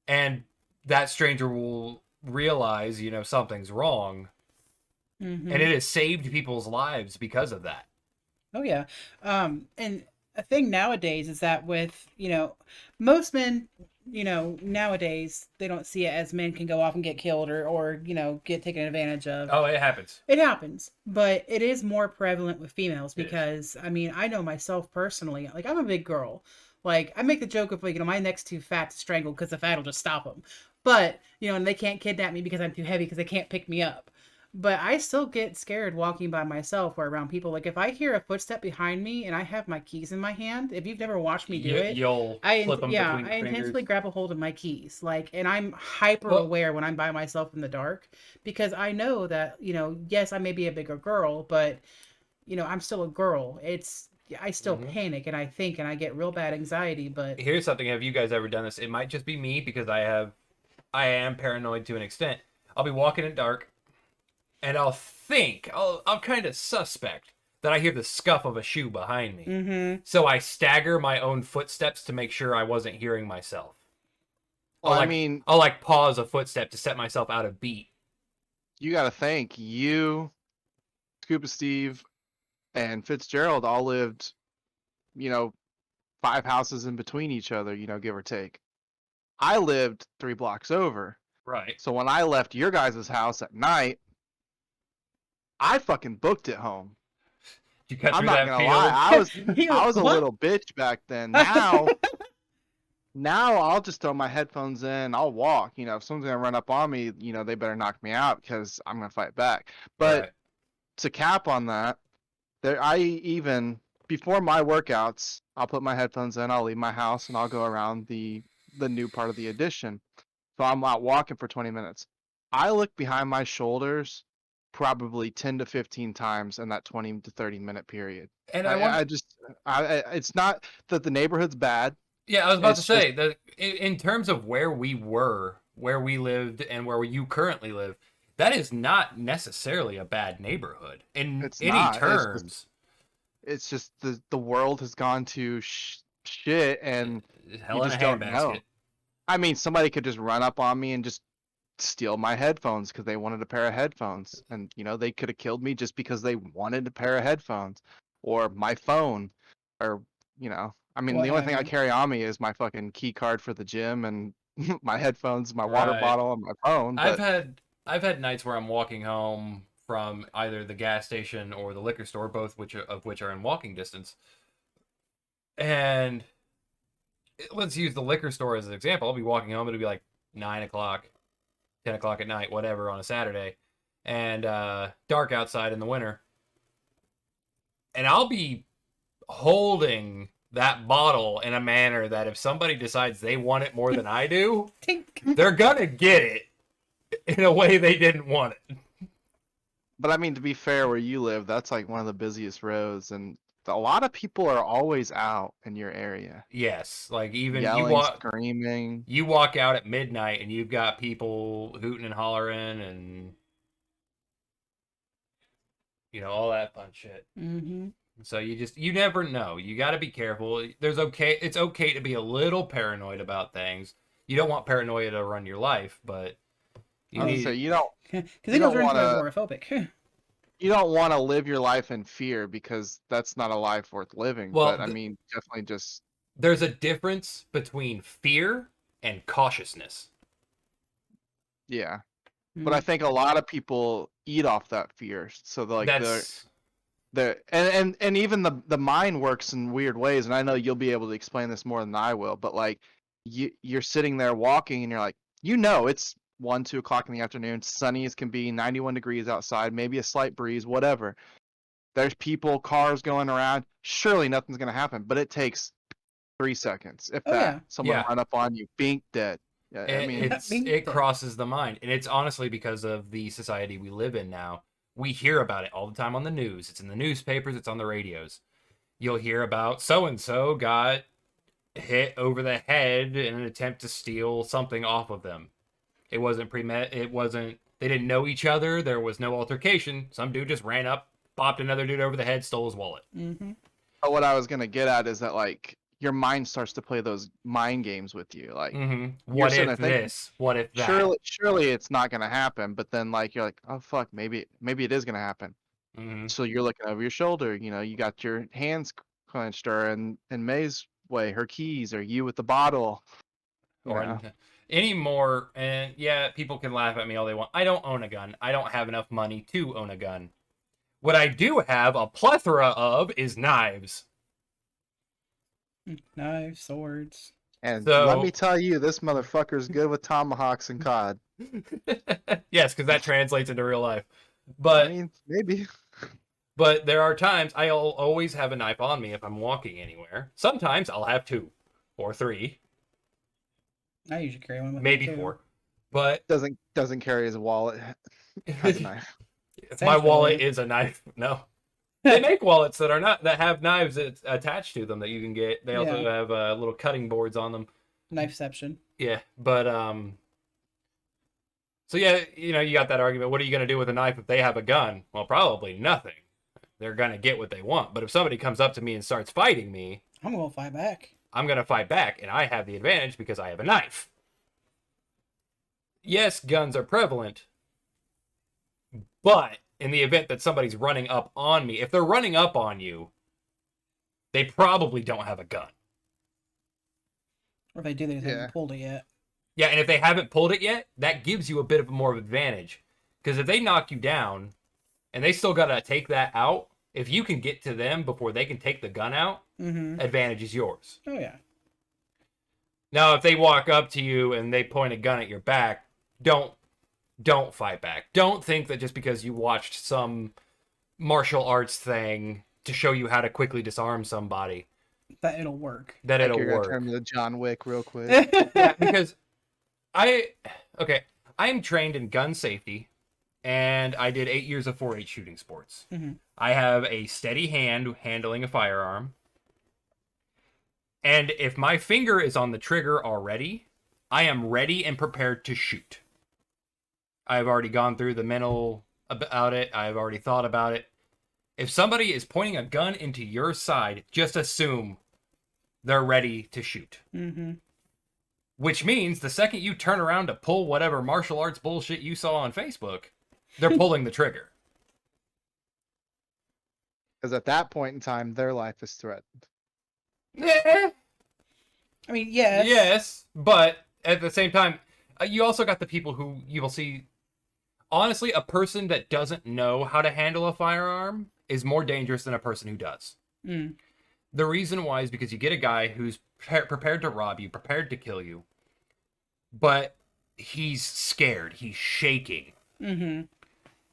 And that stranger will realize, something's wrong. Mhm. And it has saved people's lives because of that. Oh yeah. And a thing nowadays is that with, most men, nowadays they don't see it as men can go off and get killed or get taken advantage of. Oh, it happens. It happens, but it is more prevalent with females It is. because I know myself personally, like I'm a big girl. Like I make the joke of like, my neck's too fat to strangle because the fat will just stop them. But, and they can't kidnap me because I'm too heavy because they can't pick me up. But I still get scared walking by myself or around people. Like if I hear a footstep behind me and I have my keys in my hand, if you've never watched me do it, You'll flip them between your fingers. intentionally grab a hold of my keys. Like, and I'm hyper aware when I'm by myself in the dark because I know that, yes, I may be a bigger girl, but I'm still a girl. I still panic and I think and I get real bad anxiety, but Here's something. Have you guys ever done this? It might just be me because I am paranoid to an extent. I'll be walking in dark and I'll kind of suspect that I hear the scuff of a shoe behind me. Mm-hmm. So I stagger my own footsteps to make sure I wasn't hearing myself. Well, I'll like pause a footstep to set myself out of beat. You got to thank you, Scuba Steve, and Fitzgerald all lived, 5 houses in between each other, give or take. I lived 3 blocks over. Right. So when I left your guys' house at night, I fucking booked it home. You cut I'm through not that gonna field. lie, I was a What? little bitch back then. Now I'll just throw my headphones in. I'll walk. If someone's gonna run up on me, they better knock me out because I'm gonna fight back. But Right. to cap on that, before my workouts, I'll put my headphones in. I'll leave my house and I'll go around the new part of the addition. So I'm out walking for 20 minutes. I look behind my shoulders probably 10 to 15 times in that 20 to 30 minute period. And It's not that the neighborhood's bad. Yeah, I was about It's to say that in terms of where we lived, and where you currently live, that is not necessarily a bad neighborhood in It's any not. terms. It's just the world has gone to shit, and Hell you in a just don't know. handbasket. I mean, somebody could just run up on me and just steal my headphones because they wanted a pair of headphones, and they could have killed me just because they wanted a pair of headphones or my phone, or I mean, What the only have thing I you. carry on me is my fucking key card for the gym and my headphones, my water Right. bottle, and my phone. I've But had nights where I'm walking home from either the gas station or the liquor store, both of which are in walking distance. And let's use the liquor store as an example. I'll be walking home. It'll be like 9 o'clock, 10 o'clock at night, whatever, on a Saturday, and dark outside in the winter. And I'll be holding that bottle in a manner that if somebody decides they want it more than I do, Tink. they're gonna get it in a way they didn't want it. I mean, to be fair, where you live, that's like one of the busiest roads, and a lot of people are always out in your area, Yes, like even yelling, screaming. you walk out at midnight and you've got people hooting and hollering and all that fun shit. Mm-hmm. So you never know. You got to be careful. It's okay to be a little paranoid about things. You don't want paranoia to run your life, but I was gonna say, you don't Because You it goes don't right into wanna- agoraphobic. you don't want to live your life in fear, because that's not a life worth living. Well, But I mean, definitely just there's a difference between fear and cautiousness. yeah. But I think a lot of people eat off that fear. So and even the mind works in weird ways, and I know you'll be able to explain this more than I will, but like you're sitting there walking and you're like, it's 1, 2 o'clock in the afternoon, sunny as can be, 91 degrees outside, maybe a slight breeze, whatever. There's people, cars going around. Surely nothing's gonna happen, but it takes 3 seconds, if Oh, that. yeah. Someone Yeah. run up on you, bink, dead. Yeah, I mean, It crosses the mind, and it's honestly because of the society we live in now. We hear about it all the time on the news. It's in the newspapers. It's on the radios. You'll hear about so and so got hit over the head in an attempt to steal something off of them. It wasn't It wasn't. They didn't know each other. There was no altercation. Some dude just ran up, bopped another dude over the head, stole his wallet. Mm-hmm. but what I was gonna get at is that, like, your mind starts to play those mind games with you. Like, What sitting if there thinking, this? What if that? surely it's not gonna happen. But then, like, you're like, oh fuck, maybe it is gonna happen. So you're looking over your shoulder. You got your hands clenched, or in May's way, her keys, or you with the bottle. Or anymore. And yeah, people can laugh at me all they want. I don't own a gun. I don't have enough money to own a gun. What I do have a plethora of is knives. Knives, swords. And So- let me tell you, this motherfucker's good with tomahawks and cod. Yes, because that translates into real life. But I mean, maybe. But there are times I'll always have a knife on me if I'm walking anywhere. Sometimes I'll have 2 or 3, I usually carry one with maybe me too. 4. But Doesn't carry his wallet. Has a knife. my wallet Essentially. is a knife. No. They make wallets that have knives attached to them that you can get. They also Yeah. have little cutting boards on them. Knifeception. Yeah, but so yeah, you got that argument. What are you going to do with a knife if they have a gun? Well, probably nothing. They're going to get what they want. But if somebody comes up to me and starts fighting me, I'm gonna fight back. I'm going to fight back, and I have the advantage because I have a knife. Yes, guns are prevalent, but in the event that somebody's running up on me, if they're running up on you, they probably don't have a gun. Or if they do, they just Yeah. haven't pulled it yet. Yeah, and if they haven't pulled it yet, that gives you a bit of more of an advantage. Because if they knock you down, and they still got to take that out, if you can get to them before they can take the gun out, Mm-hmm. advantage is yours. Oh yeah. Now, if they walk up to you and they point a gun at your back, don't fight back. Don't think that just because you watched some martial arts thing to show you how to quickly disarm somebody, That it'll work. that Like, it'll you're gonna work. turn to John Wick real quick. Yeah, because I'm trained in gun safety, and I did 8 years of 4-H shooting sports. Mhm. I have a steady hand handling a firearm, and if my finger is on the trigger already, I am ready and prepared to shoot. I've already gone through the mental about it. I've already thought about it. If somebody is pointing a gun into your side, just assume they're ready to shoot. Mm-hmm. Which means the second you turn around to pull whatever martial arts bullshit you saw on Facebook, they're pulling the trigger. Because at that point in time, their life is threatened. Yeah. I mean, yes. Yes, but at the same time, you also got the people who you will see. Honestly, a person that doesn't know how to handle a firearm is more dangerous than a person who does. Mm. The reason why is because you get a guy who's prepared to rob you, prepared to kill you, but he's scared, he's shaking. Mm-hmm.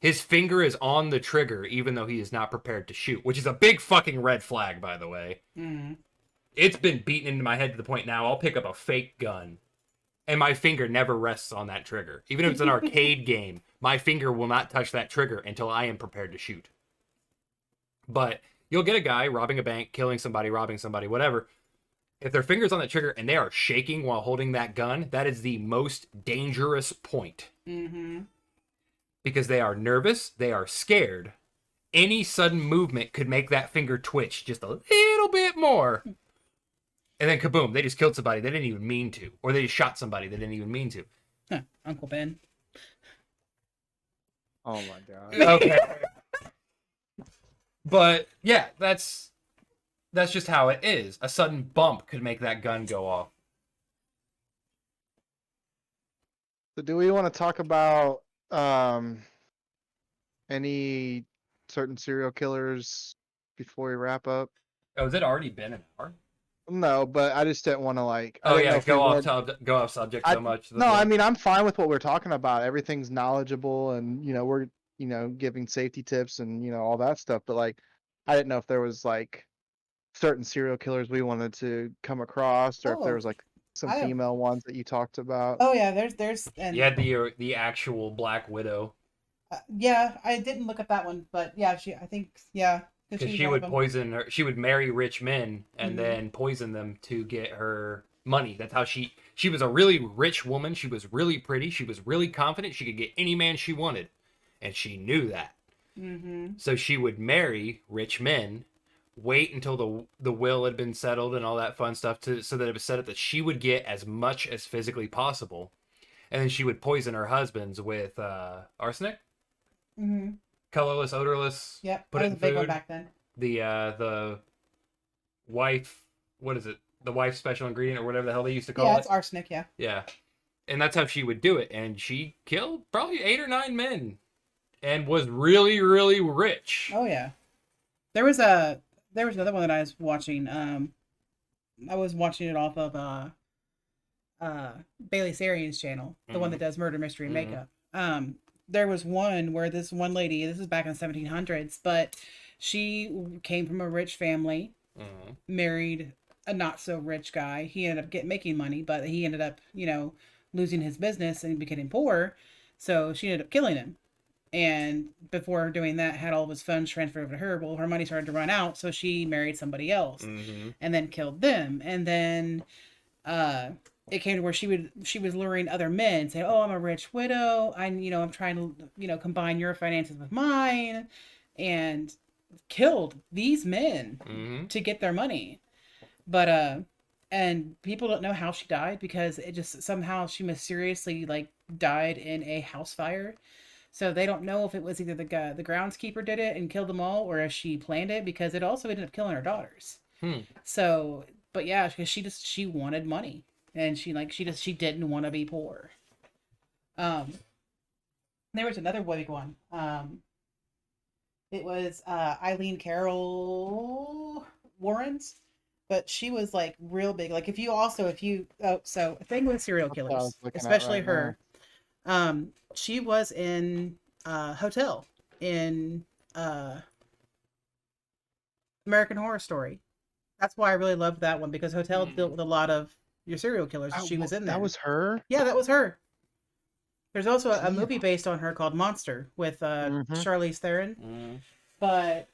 His finger is on the trigger even though he is not prepared to shoot, which is a big fucking red flag, by the way. Mm-hmm. It's been beaten into my head to the point now I'll pick up a fake gun and my finger never rests on that trigger. Even if it's an arcade game, my finger will not touch that trigger until I am prepared to shoot. But you'll get a guy robbing a bank, killing somebody, robbing somebody, whatever. If their finger's on the trigger and they are shaking while holding that gun, that is the most dangerous point. Mm-hmm. Because they are nervous, they are scared. Any sudden movement could make that finger twitch just a little bit more. And then kaboom, they just killed somebody they didn't even mean to. Or they just shot somebody they didn't even mean to. Huh, Uncle Ben. Oh my god. Okay. But yeah, that's just how it is. A sudden bump could make that gun go off. So do we want to talk about any certain serial killers before we wrap up? Oh, has it already been an hour? No, but I just didn't want to like. I Oh didn't know yeah, if we wanted- go off subject so much. No, I mean I'm fine with what we're talking about. Everything's knowledgeable, and we're giving safety tips and all that stuff. But like, I didn't know if there was like certain serial killers we wanted to come across, or if there Oh, was like some I have- female ones that you talked about. Oh yeah, there's and You had the actual Black Widow. yeah, I didn't look at that one, but yeah, I think yeah, Because was she one would of them. poison her. She would marry rich men and Mhm. then poison them to get her money. That's how she was a really rich woman. She was really pretty. She was really confident. She could get any man she wanted. And she knew that. Mm-hmm. So she would marry rich men, wait until the will had been settled and all that fun stuff so that it was set up that she would get as much as physically possible. And then she would poison her husbands with arsenic. Mm-hmm. Colorless, odorless. Yep, Put that it was in a big one food. back then. The wife, what is it? The wife's special ingredient or whatever the hell they used to call Yeah, it. it's arsenic. Yeah. Yeah. And that's how she would do it. And she killed probably 8 or 9 men and was really, really rich. Oh yeah. There was another one that I was watching. I was watching it off of Bailey Sarian's channel, the one that does murder mystery and Mhm. makeup. There was one where this one lady, this is back in the 1700s, but she came from a rich family, Mhm. married a not so rich guy. He ended up making money, but he ended up, losing his business and becoming poor. So she ended up killing him. And before doing that, had all of his funds transferred over to her. Well, her money started to run out, so she married somebody else Mhm. and then killed them. And then it came to where she was luring other men, saying, "Oh, I'm a rich widow. I'm trying to combine your finances with mine," and killed these men Mhm. to get their money. But and people don't know how she died because it just somehow she mysteriously like died in a house fire. So they don't know if it was either the groundskeeper did it and killed them all, or if she planned it, because it also ended up killing her daughters. So, but yeah, because she wanted money, and she didn't want to be poor. There was another big one. It was Eileen Carroll Warren's, but she was like real big. Like so a thing with serial That's what I killers, was looking at especially right her. She was in Hotel in American Horror Story. That's why I really loved that one, because Hotel dealt with a lot of your serial killers. She was in there. That was her. Yeah, that was her. There's also a movie based on her called Monster with Charlize Theron. Mhm. But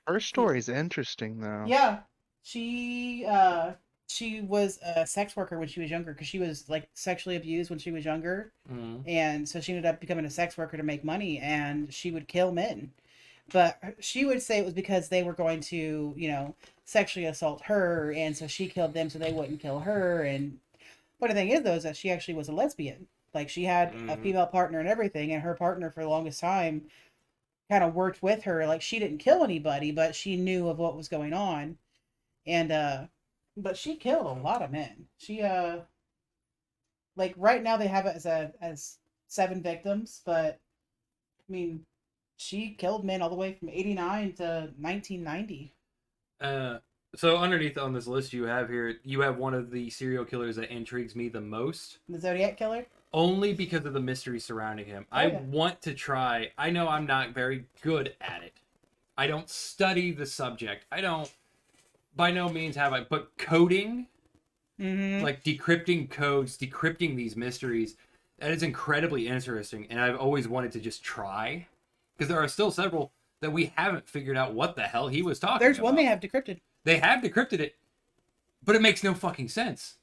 Her story's interesting though. yeah, she was a sex worker when she was younger, because she was like sexually abused when she was younger, Mhm. and so she ended up becoming a sex worker to make money, and she would kill men. But she would say it was because they were going to, sexually assault her, and so she killed them so they wouldn't kill her. And But the thing is, though, is that she actually was a lesbian. Like, she had a female partner and everything, and her partner for the longest time kind of worked with her. Like, she didn't kill anybody, but she knew of what was going on. And, but she killed a lot of men. She, like, right now they have it as 7 victims, but, I mean, she killed men all the way from 89 to 1990. So underneath on this list you have here, you have one of the serial killers that intrigues me the most. The Zodiac Killer? Only because of the mystery surrounding him. Oh, I yeah. want to try. I know I'm not very good at it. I don't study the subject. I don't, by no means have I, but coding, like decrypting codes, decrypting these mysteries, that is incredibly interesting. And I've always wanted to just try. Because there are still several that we haven't figured out what the hell he was talking about. There's one they have decrypted. They have decrypted it, but it makes no fucking sense.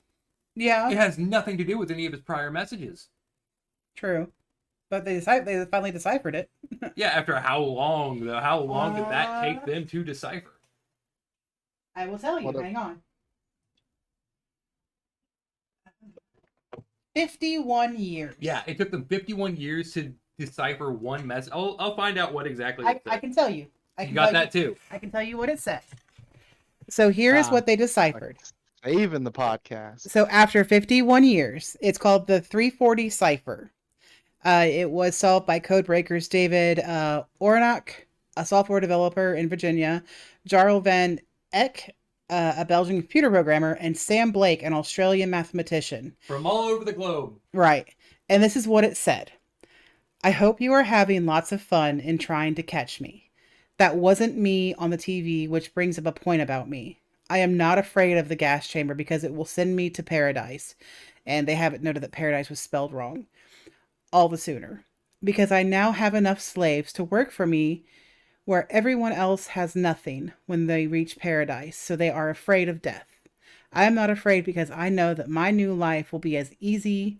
Yeah. It has nothing to do with any of his prior messages. True. But they finally deciphered it. Yeah, after how long, though? How long did that take them to decipher? I will tell you. Hang on. 51 years. Yeah, it took them 51 years to decipher one message. I'll find out what exactly it said. I can tell you. You got that too. I can tell you what it said. So here is what they deciphered. Saving the podcast. So after 51 years, it's called the 340 Cipher. It was solved by code breakers David Ornock, a software developer in Virginia, Jarl van Eck, a Belgian computer programmer, and Sam Blake, an Australian mathematician. From all over the globe. Right. And this is what it said. I hope you are having lots of fun in trying to catch me. That wasn't me on the TV, which brings up a point about me. I am not afraid of the gas chamber because it will send me to paradise. And they have it noted that paradise was spelled wrong. All the sooner. Because I now have enough slaves to work for me where everyone else has nothing when they reach paradise, so they are afraid of death. I am not afraid because I know that my new life will be an easy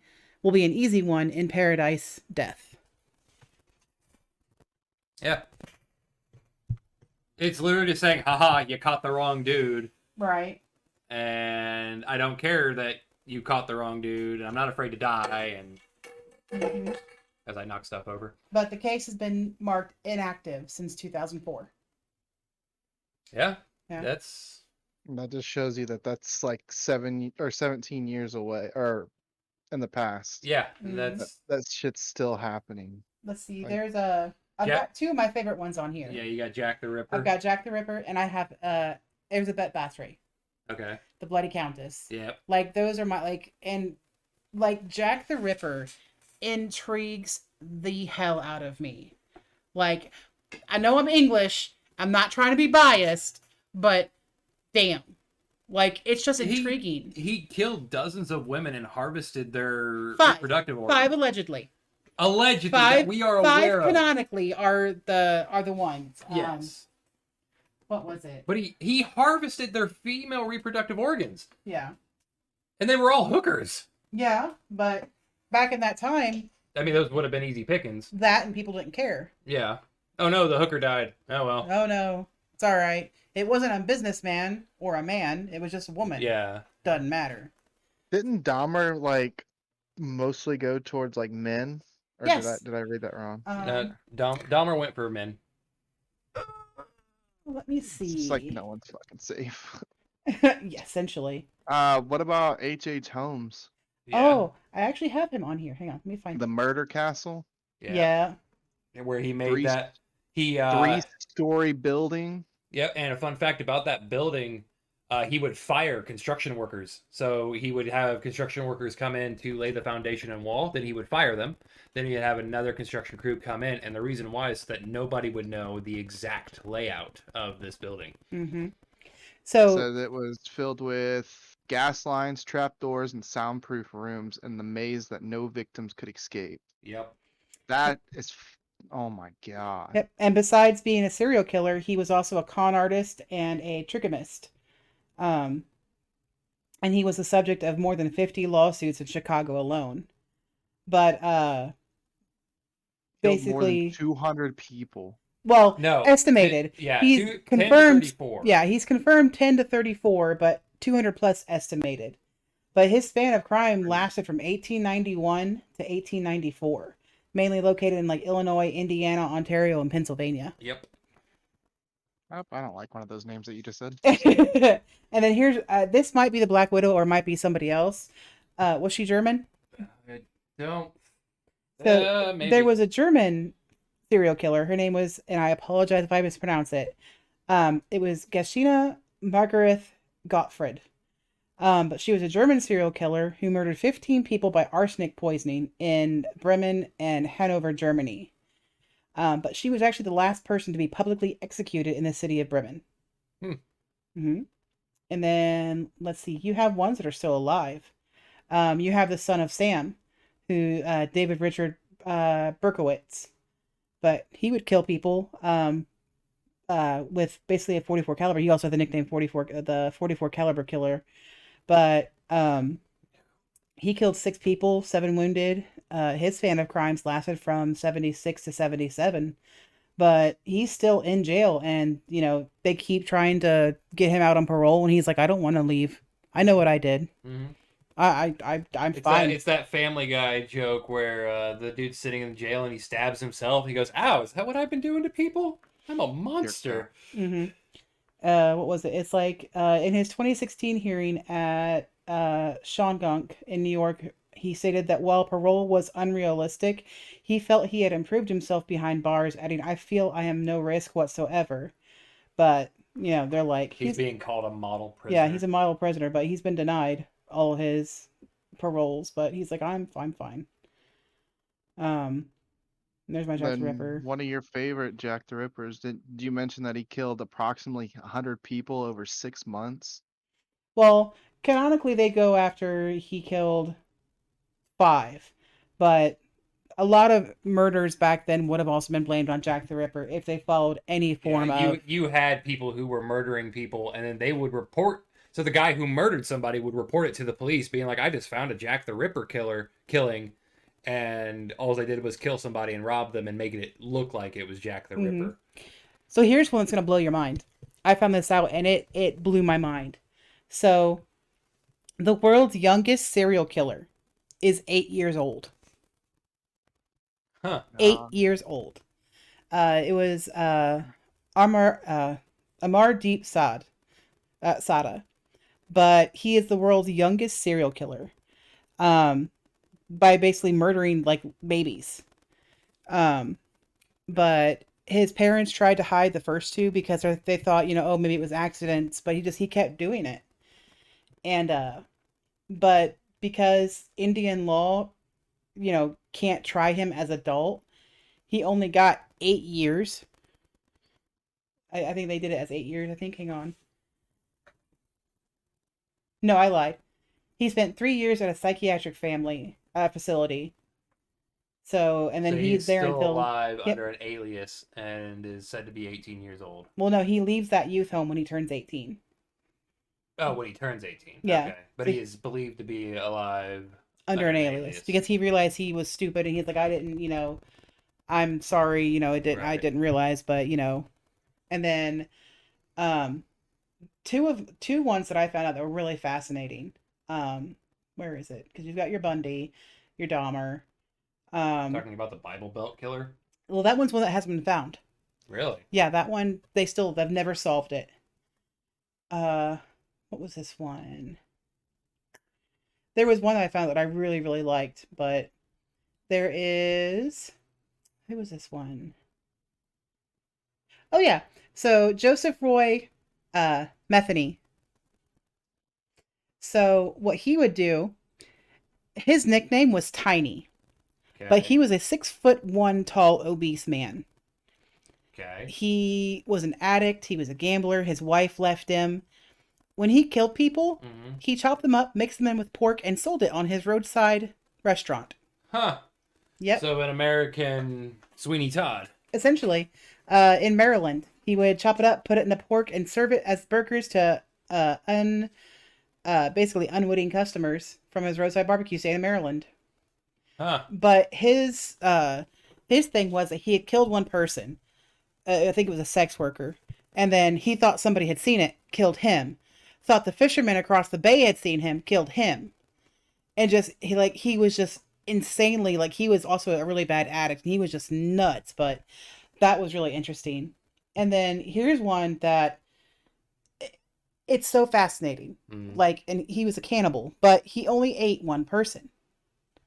one in paradise, death. Yeah. It's literally just saying, haha, you caught the wrong dude. Right. And I don't care that you caught the wrong dude, and I'm not afraid to die, and as I knock stuff over. But the case has been marked inactive since 2004. Yeah. Yeah. That just shows you that that's like 7 or 17 years away, or in the past. Yeah, Mhm. That shit's still happening. Let's see. Like- I've got 2 of my favorite ones on here. Yeah, you got Jack the Ripper. I've got Jack the Ripper, and I have Elizabeth Bathory, Okay. the Bloody Countess. Yep. Like, those are my, Jack the Ripper intrigues the hell out of me. Like, I know I'm English. I'm not trying to be biased, but damn. Like, it's just intriguing. He killed dozens of women and harvested their 5. reproductive organs. 5 allegedly. Allegedly, 5 that we are aware of. canonically are the ones. Yes. What was it? But he harvested their female reproductive organs. Yeah. And they were all hookers. Yeah, but back in that time, I mean, those would have been easy pickings. that and people didn't care. Yeah. Oh no, the hooker died. Oh well. Oh no, it's all right. It wasn't a businessman or a man. It was just a woman. Yeah. Doesn't matter. Didn't Dahmer like mostly go towards like men? Or Yes. did I read that wrong? Dahmer went for men. Let me It's see. just like no one's fucking safe. Yeah, essentially. What about H.H. Holmes? Yeah. Oh, I actually have him on here. Hang on, let me find. The Murder Castle? Yeah. Where he made Three- that. He 3-story building? Yep, and a fun fact about that building, he would fire construction workers. So he would have construction workers come in to lay the foundation and wall, then he would fire them. Then he'd have another construction crew come in, and the reason why is that nobody would know the exact layout of this building. Mm-hmm. So Says it was filled with gas lines, trapdoors, and soundproof rooms in the maze that no victims could escape. Yep. That is... Oh my god. yep. And besides being a serial killer, he was also a con artist and a trichomist. And he was the subject of more than 50 lawsuits in Chicago alone. But Killed more than basically, 200 people. well, No. estimated. Yeah. He's 10 to confirmed. 34. Yeah, he's confirmed 10 to 34, but 200 plus estimated. But his span of crime lasted from 1891 to 1894, mainly located in like Illinois, Indiana, Ontario, and Pennsylvania. Yep. Oh, I don't like one of those names that you just said. And then here's this might be the Black Widow or might be somebody else. Was she German? I don't. So Maybe. there was a German serial killer. Her name was, and I apologize if I mispronounce it. It was Gestina Margaret Gottfried. But she was a German serial killer who murdered 15 people by arsenic poisoning in Bremen and Hanover, Germany. But she was actually the last person to be publicly executed in the city of Bremen. Mm-hmm. And then, let's see, you have ones that are still alive. You have the son of Sam, who David Richard Berkowitz. But he would kill people with basically a 44 caliber. He also had the nickname 44, the 44 caliber killer. But he killed 6 people, 7 wounded. His span of crimes lasted from 76 to 77. But he's still in jail, and you know they keep trying to get him out on parole, and he's like, "I don't want to leave. I know what I did. Mm-hmm. I'm fine." It's that Family Guy joke where the dude's sitting in jail and he stabs himself. He goes, "Ow, is that what I've been doing to people? I'm a monster." Mm-hmm. What was it? It's like in his 2016 hearing at Shawangunk in New York, he stated that while parole was unrealistic, he felt he had improved himself behind bars, adding, "I feel I am no risk whatsoever." But, you know, they're like... He's being called a model prisoner. Yeah, he's a model prisoner, but he's been denied all his paroles, but he's like, I'm fine. There's my Jack the Ripper. One of your favorite Jack the Rippers, did you mention that he killed approximately 100 people over 6 months? Well, canonically they go after he killed 5, but a lot of murders back then would have also been blamed on Jack the Ripper if they followed any form of... You had people who were murdering people, and then they would report... So the guy who murdered somebody would report it to the police, being like, "I just found a Jack the Ripper killing, and all they did was kill somebody and rob them and making it look like it was Jack the Ripper." So here's one that's going to blow your mind. I found this out, and it blew my mind. So, the world's youngest serial killer is 8 years old. Huh. 8 years old. It was Amardeep Sada. But he is the world's youngest serial killer. By basically murdering, like, babies. But his parents tried to hide the first 2 because they thought, you know, oh, maybe it was accidents. But he kept doing it. And, but because Indian law, you know, can't try him as adult, he only got 8 years. I think they did it as 8 years, I think. Hang on. No, I lied. He spent 3 years at a psychiatric facility. So, and then he's there still until... alive under an alias and is said to be 18 years old. Well, no, he leaves that youth home when he turns 18. Oh, when he turns 18. Yeah. Okay. But he is believed to be alive under an alias because he realized he was stupid, and he's like, I didn't, you know, I'm sorry, you know, I didn't realize, but, you know. And then two ones that I found out that were really fascinating. Where is it? Because you've got your Bundy, your Dahmer. Talking about the Bible Belt killer? Well, that one's one that hasn't been found. Really? Yeah, that one, they've never solved it. What was this one? There was one that I found that I really, really liked, but there is... Who was this one? Oh, yeah. So, Joseph Roy Metheny. So, what he would do, his nickname was Tiny. Okay. But he was a 6'1" tall, obese man. Okay. He was an addict. He was a gambler. His wife left him. When he killed people, he chopped them up, mixed them in with pork, and sold it on his roadside restaurant. Huh. Yep. So an American Sweeney Todd. Essentially. In Maryland, he would chop it up, put it in the pork, and serve it as burgers to basically unwitting customers from his roadside barbecue stand in Maryland. Huh. But his thing was that he had killed one person. I think it was a sex worker. And then he thought somebody had seen it, killed him. Thought the fishermen across the bay had seen him, killed him. and just he was just insanely, like, he was also a really bad addict and he was just nuts. But that was really interesting. And then here's one that it's so fascinating. Like, and he was a cannibal, but he only ate one person.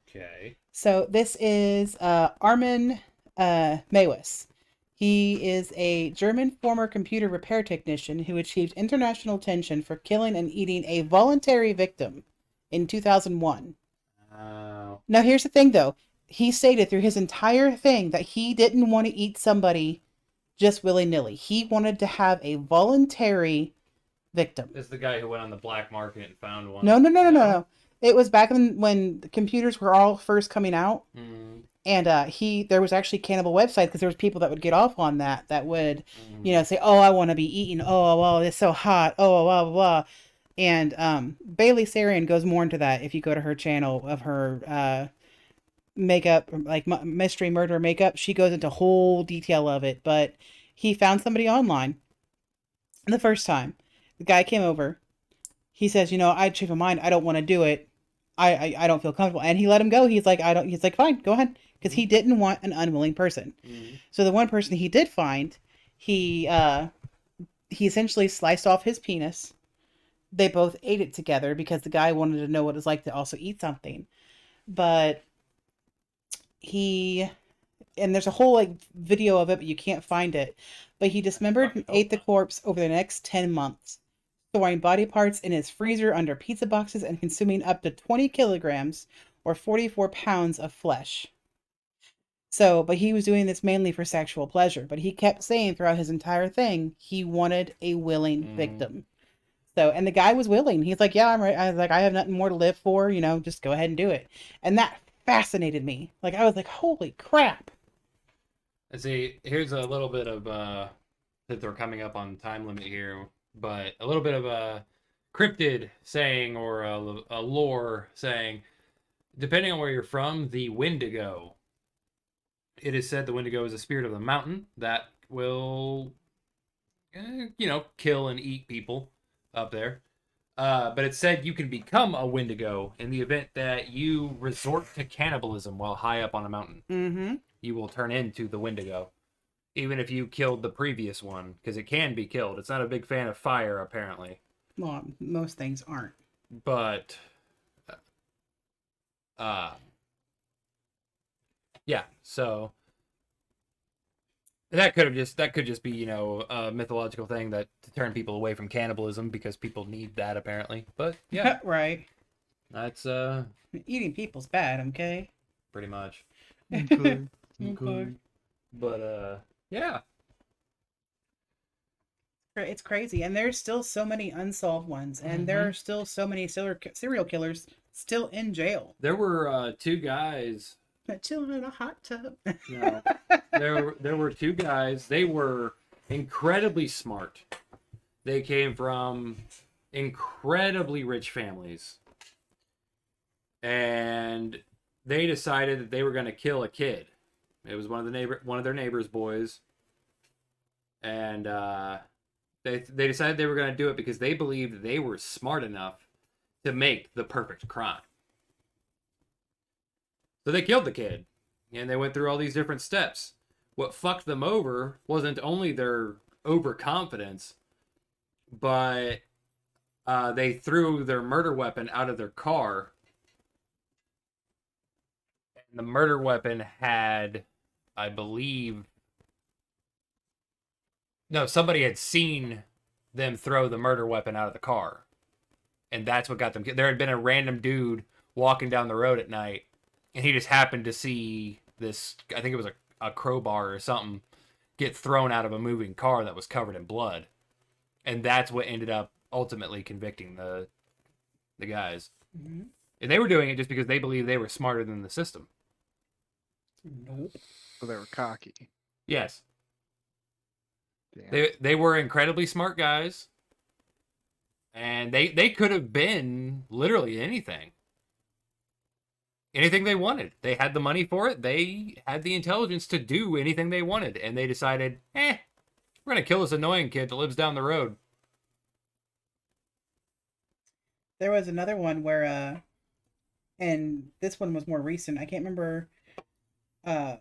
Okay. So this is Armin Mewis. He is a German former computer repair technician who achieved international attention for killing and eating a voluntary victim in 2001. Now, here's the thing, though. He stated through his entire thing that he didn't want to eat somebody just willy-nilly. He wanted to have a voluntary victim. This is the guy who went on the black market and found one. No. It was back when the computers were all first coming out. And there was actually cannibal websites, because there was people that would get off on that would, say, oh, I want to be eaten. Oh, well, it's so hot. Oh, blah, blah, blah. And Bailey Sarian goes more into that if you go to her channel of her makeup, like mystery murder makeup. She goes into whole detail of it. But he found somebody online the first time. The guy came over. He says, I'd change my mind. I don't want to do it. I don't feel comfortable. And he let him go. He's like, fine, go ahead. Because he didn't want an unwilling person. So the one person he did find, he essentially sliced off his penis. They both ate it together because the guy wanted to know what it was like to also eat something. But and there's a whole video of it, but you can't find it. But he dismembered and ate the corpse over the next 10 months, storing body parts in his freezer under pizza boxes and consuming up to 20 kilograms or 44 pounds of flesh. So, but he was doing this mainly for sexual pleasure. But he kept saying throughout his entire thing, he wanted a willing victim. So, and the guy was willing. He's like, yeah, I'm right. I was like, I have nothing more to live for, just go ahead and do it. And that fascinated me. Like, I was like, holy crap. Let's see, here's a little bit of, that they're coming up on time limit here, but a little bit of a cryptid saying, or a lore saying, depending on where you're from, the Wendigo. It is said the Wendigo is a spirit of the mountain that will, kill and eat people up there. But it said you can become a Wendigo in the event that you resort to cannibalism while high up on a mountain. You will turn into the Wendigo, even if you killed the previous one, because it can be killed. It's not a big fan of fire, apparently. Well, most things aren't. But, yeah, so that could just be, a mythological thing to turn people away from cannibalism, because people need that, apparently. But yeah, right. That's eating people's bad, okay? Pretty much. Okay. But yeah. It's crazy, and there's still so many unsolved ones, and there are still so many serial killers still in jail. There were two guys chilling in a hot tub. No, there were two guys. They were incredibly smart. They came from incredibly rich families, and they decided that they were going to kill a kid. It was one of their neighbors' boys, and they decided they were going to do it because they believed they were smart enough to make the perfect crime. So they killed the kid, and they went through all these different steps. What fucked them over wasn't only their overconfidence, but they threw their murder weapon out of their car. And the murder weapon had, I believe... No, somebody had seen them throw the murder weapon out of the car. And that's what got them... There had been a random dude walking down the road at night, and he just happened to see this, I think it was a crowbar or something, get thrown out of a moving car that was covered in blood. And that's what ended up ultimately convicting the guys. Mm-hmm. And they were doing it just because they believed they were smarter than the system. Nope. So they were cocky. Yes. Damn. They were incredibly smart guys. And they could have been literally anything. Anything they wanted. They had the money for it. They had the intelligence to do anything they wanted. And they decided, we're going to kill this annoying kid that lives down the road. There was another one where and this one was more recent. I can't remember uh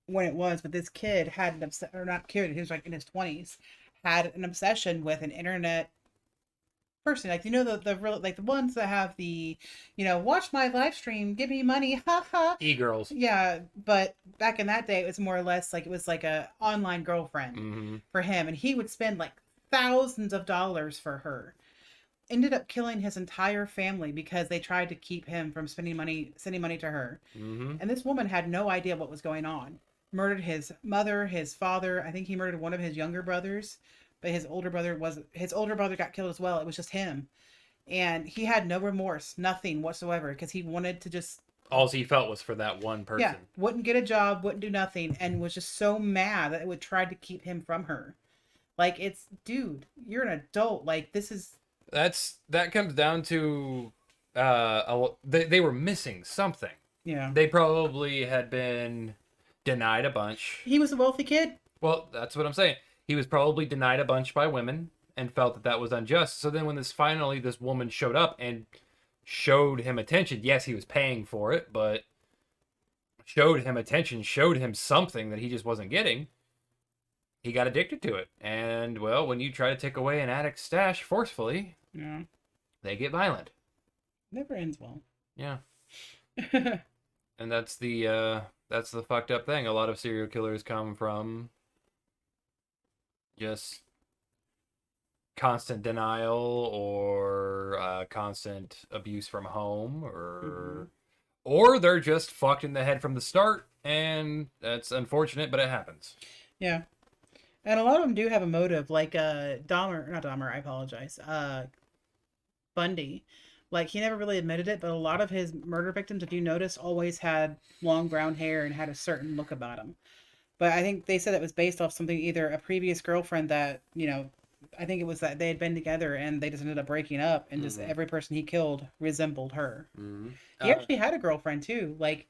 when it was, but this kid had an or not kid, he was like in his 20s, had an obsession with an internet person, like the real, like the ones that have the, watch my live stream, give me money, haha. E-girls. Yeah, but back in that day it was more or less like it was like a online girlfriend Mm-hmm. for him, and he would spend like thousands of dollars for her. Ended up killing his entire family because they tried to keep him from sending money to her. Mm-hmm. And this woman had no idea what was going on. Murdered his mother, his father. I think he murdered one of his younger brothers, but his older brother got killed as well. It was just him. And he had no remorse, nothing whatsoever, because he wanted to just, All he felt was for that one person. yeah, wouldn't get a job, wouldn't do nothing, and was just so mad that it would try to keep him from her. Like, it's, dude, you're an adult. Like, this is, That comes down to they were missing something. yeah. They probably had been denied a bunch. He was a wealthy kid. Well, that's what I'm saying. He was probably denied a bunch by women and felt that was unjust. So then when this woman showed up and showed him attention, yes, he was paying for it, but showed him attention, showed him something that he just wasn't getting. He got addicted to it. And, well, when you try to take away an addict's stash forcefully, Yeah. they get violent. Never ends well. Yeah. And that's the fucked up thing. A lot of serial killers come from just constant denial or constant abuse from home, or they're just fucked in the head from the start, and that's unfortunate, but it happens. Yeah. And a lot of them do have a motive, like not Dahmer, I apologize. Bundy. Like, he never really admitted it, but a lot of his murder victims, if you notice, always had long brown hair and had a certain look about them. But I think they said it was based off something, either a previous girlfriend that, I think it was that they had been together and they just ended up breaking up, and just every person he killed resembled her. Mm-hmm. He actually had a girlfriend too, like,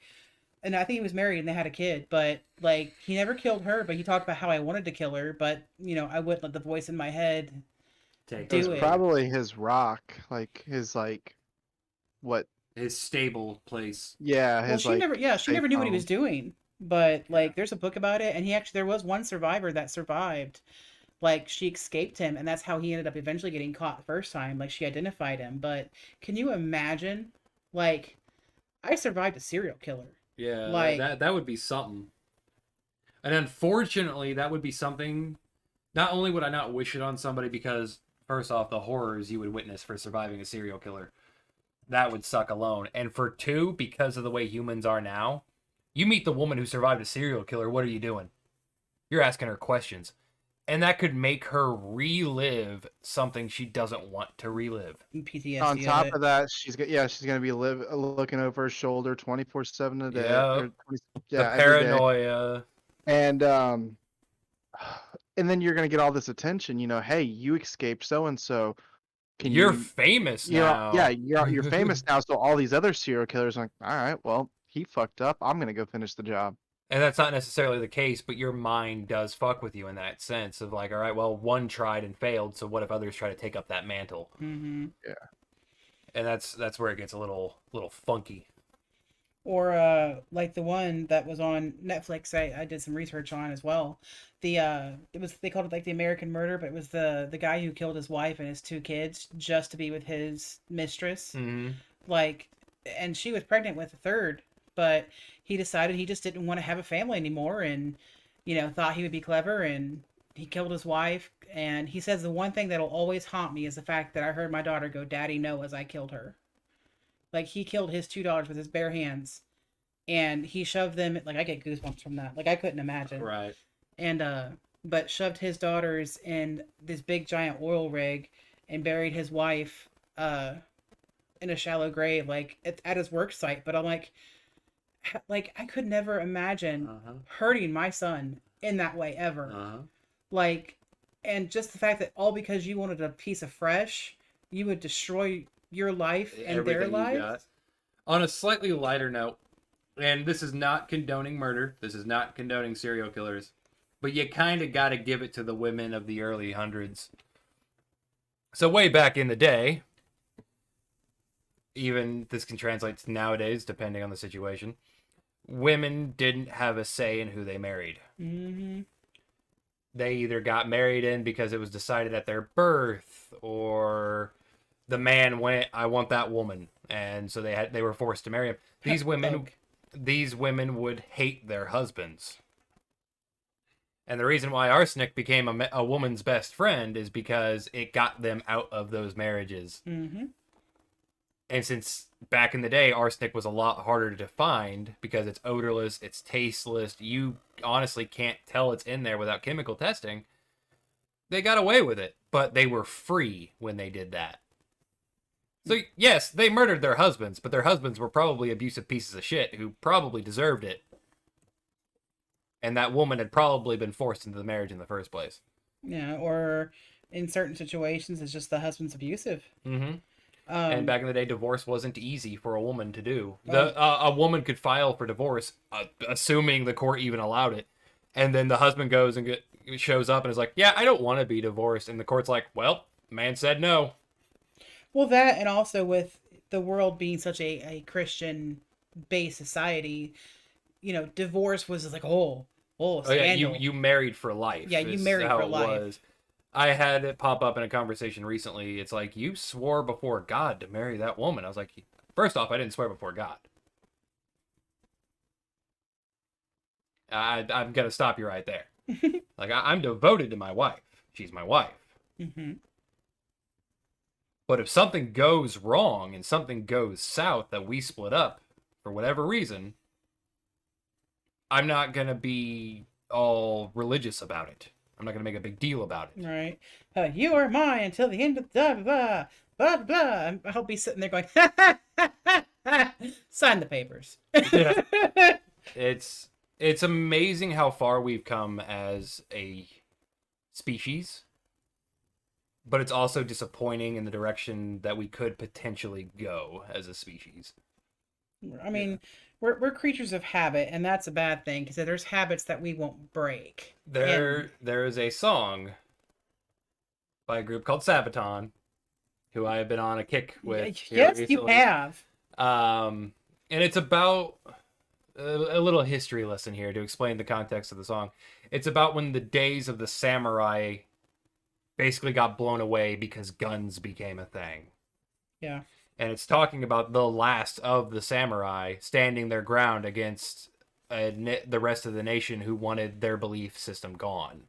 and I think he was married and they had a kid, but like, he never killed her, but he talked about how I wanted to kill her, but I wouldn't let the voice in my head Take do It was it. probably his rock, like his what? his stable place. Yeah, Well, his she never, yeah, she never knew what he home. was doing, but like, there's a book about it, and there was one survivor that survived. Like, she escaped him, and that's how he ended up eventually getting caught the first time. Like, she identified him, but can you imagine? Like, I survived a serial killer. Yeah, Like- that would be something. And unfortunately, that would be something. Not only would I not wish it on somebody because, first off, the horrors you would witness for surviving a serial killer, that would suck alone. And for two, because of the way humans are now, you meet the woman who survived a serial killer, what are you doing? You're asking her questions. And that could make her relive something she doesn't want to relive. PTSD. On top it. of that, she's gonna be looking over her shoulder 24/7 a day. Yeah. Or 20, The yeah, every day. paranoia. And and then you're gonna get all this attention. Hey, you escaped so and so. You're famous now. Yeah, you're famous now. So all these other serial killers are like, all right, well, he fucked up. I'm gonna go finish the job. And that's not necessarily the case, but your mind does fuck with you in that sense of like, all right, well, one tried and failed, so what if others try to take up that mantle? Mm-hmm. Yeah. And that's where it gets a little funky. Or like the one that was on Netflix, I did some research on as well. They called it like the American Murder, but it was the guy who killed his wife and his two kids just to be with his mistress. Mm-hmm. Like, and she was pregnant with a third, but he decided he just didn't want to have a family anymore, and thought he would be clever, and he killed his wife. And he says the one thing that'll always haunt me is the fact that I heard my daughter go, "Daddy, no," as I killed her. Like, he killed his two daughters with his bare hands, and he shoved them, like, I get goosebumps from that. Like, I couldn't imagine. Right. And but shoved his daughters in this big giant oil rig and buried his wife in a shallow grave, like at his work site. But I'm like I could never imagine hurting my son in that way ever. Like, and just the fact that all because you wanted a piece of fresh, you would destroy your life and their lives. On a slightly lighter note, and this is not condoning murder, this is not condoning serial killers, but you kind of got to give it to the women of the early hundreds. So way back in the day, even this can translate to nowadays, depending on the situation, women didn't have a say in who they married. Mm-hmm. They either got married in because it was decided at their birth, or the man went, "I want that woman," and so they were forced to marry him. These women would hate their husbands. And the reason why arsenic became a woman's best friend is because it got them out of those marriages. Mm-hmm. And since back in the day, arsenic was a lot harder to find because it's odorless, it's tasteless, you honestly can't tell it's in there without chemical testing, they got away with it. But they were free when they did that. So yes, they murdered their husbands, but their husbands were probably abusive pieces of shit who probably deserved it. And that woman had probably been forced into the marriage in the first place. Yeah, or in certain situations, it's just the husband's abusive. Mm-hmm. And back in the day, divorce wasn't easy for a woman to do. Oh. A woman could file for divorce, assuming the court even allowed it. And then the husband goes and shows up and is like, "Yeah, I don't want to be divorced." And the court's like, "Well, man said no." Well, that, and also with the world being such a Christian-based society, divorce was just like, oh, scandal. Yeah, you married for life. Yeah, you married for life. Was. I had it pop up in a conversation recently. It's like, you swore before God to marry that woman. I was like, first off, I didn't swear before God. I'm going to stop you right there. Like, I'm devoted to my wife. She's my wife. Mm-hmm. But if something goes wrong and something goes south that we split up for whatever reason, I'm not going to be all religious about it. I'm not going to make a big deal about it. Right. You are mine until the end of blah, blah, blah, blah. I'll be sitting there going, sign the papers. Yeah. It's amazing how far we've come as a species, but it's also disappointing in the direction that we could potentially go as a species. I mean, we're creatures of habit, and that's a bad thing, because there's habits that we won't break. There is a song by a group called Sabaton, who I have been on a kick with. Yes, you have. And it's about a little history lesson here to explain the context of the song. It's about when the days of the samurai basically got blown away because guns became a thing. Yeah. And it's talking about the last of the samurai standing their ground against the rest of the nation who wanted their belief system gone.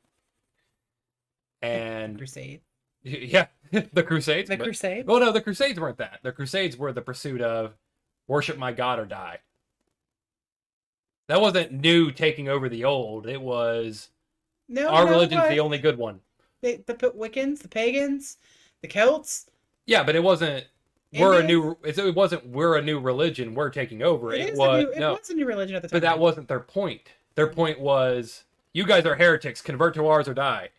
And Crusade. Yeah, the Crusades. The Crusade? Well, no, the Crusades weren't that. The Crusades were the pursuit of worship my God or die. That wasn't new taking over the old. It was our religion's the only good one. The Wiccans, the pagans, the Celts. Yeah, but it wasn't. It wasn't. We're a new religion. We're taking over. It was a new religion at the time. But that wasn't their point. Their point was, you guys are heretics. Convert to ours or die.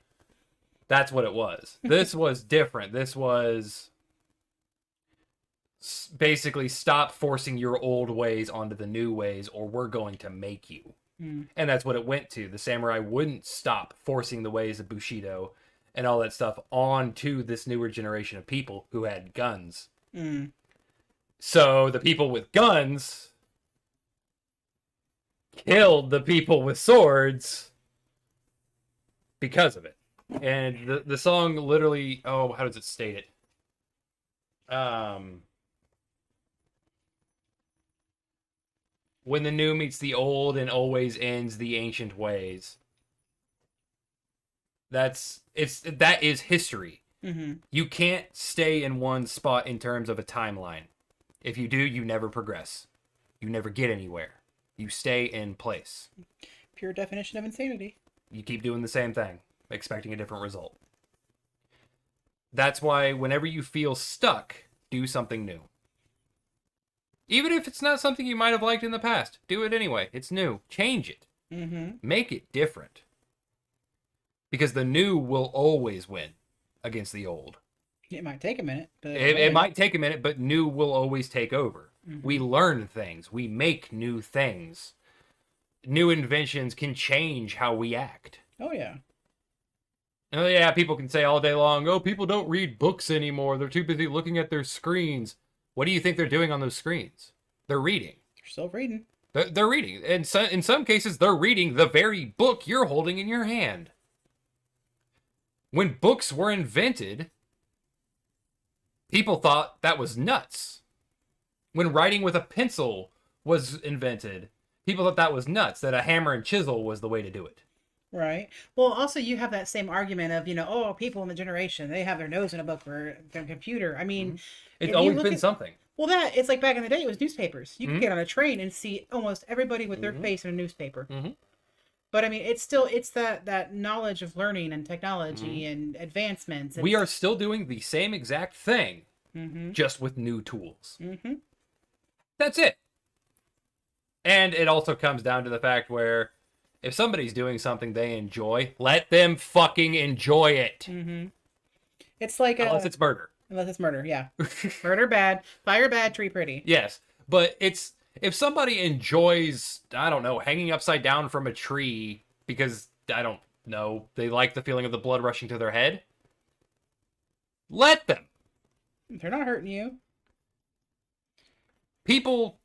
That's what it was. This was different. This was basically stop forcing your old ways onto the new ways, or we're going to make you. And that's what it went to. The samurai wouldn't stop forcing the ways of Bushido and all that stuff onto this newer generation of people who had guns. So the people with guns killed the people with swords because of it. And the song literally, how does it state it? When the new meets the old and always ends the ancient ways. That is history. You can't stay in one spot in terms of a timeline. If you do, you never progress. You never get anywhere. You stay in place. Pure definition of insanity. You keep doing the same thing, expecting a different result. That's why whenever you feel stuck, do something new. Even if it's not something you might have liked in the past, do it anyway. It's new. Change it. Make it different. Because the new will always win against the old. It might take a minute. But it might take a minute, but new will always take over. We learn things. We make new things. New inventions can change how we act. Oh, yeah. Oh, yeah, people can say all day long, people don't read books anymore. They're too busy looking at their screens. What do you think they're doing on those screens? They're reading. They're still reading. They're reading. And so, in some cases, they're reading the very book you're holding in your hand. When books were invented, people thought that was nuts. When writing with a pencil was invented, people thought that was nuts, that a hammer and chisel was the way to do it. Right. Well, also you have that same argument of, oh, people in the generation, they have their nose in a book or their computer. I mean, It's always been something. Well, it's like back in the day, it was newspapers. You could get on a train and see almost everybody with their face in a newspaper. But I mean, it's that knowledge of learning and technology and advancements. We are still doing the same exact thing, just with new tools. That's it. And it also comes down to the fact where if somebody's doing something they enjoy, let them fucking enjoy it. It's like unless it's murder. Unless it's murder, yeah. Murder bad, fire bad, tree pretty. Yes, but it's if somebody enjoys, I don't know, hanging upside down from a tree because, I don't know, they like the feeling of the blood rushing to their head, let them. They're not hurting you. People,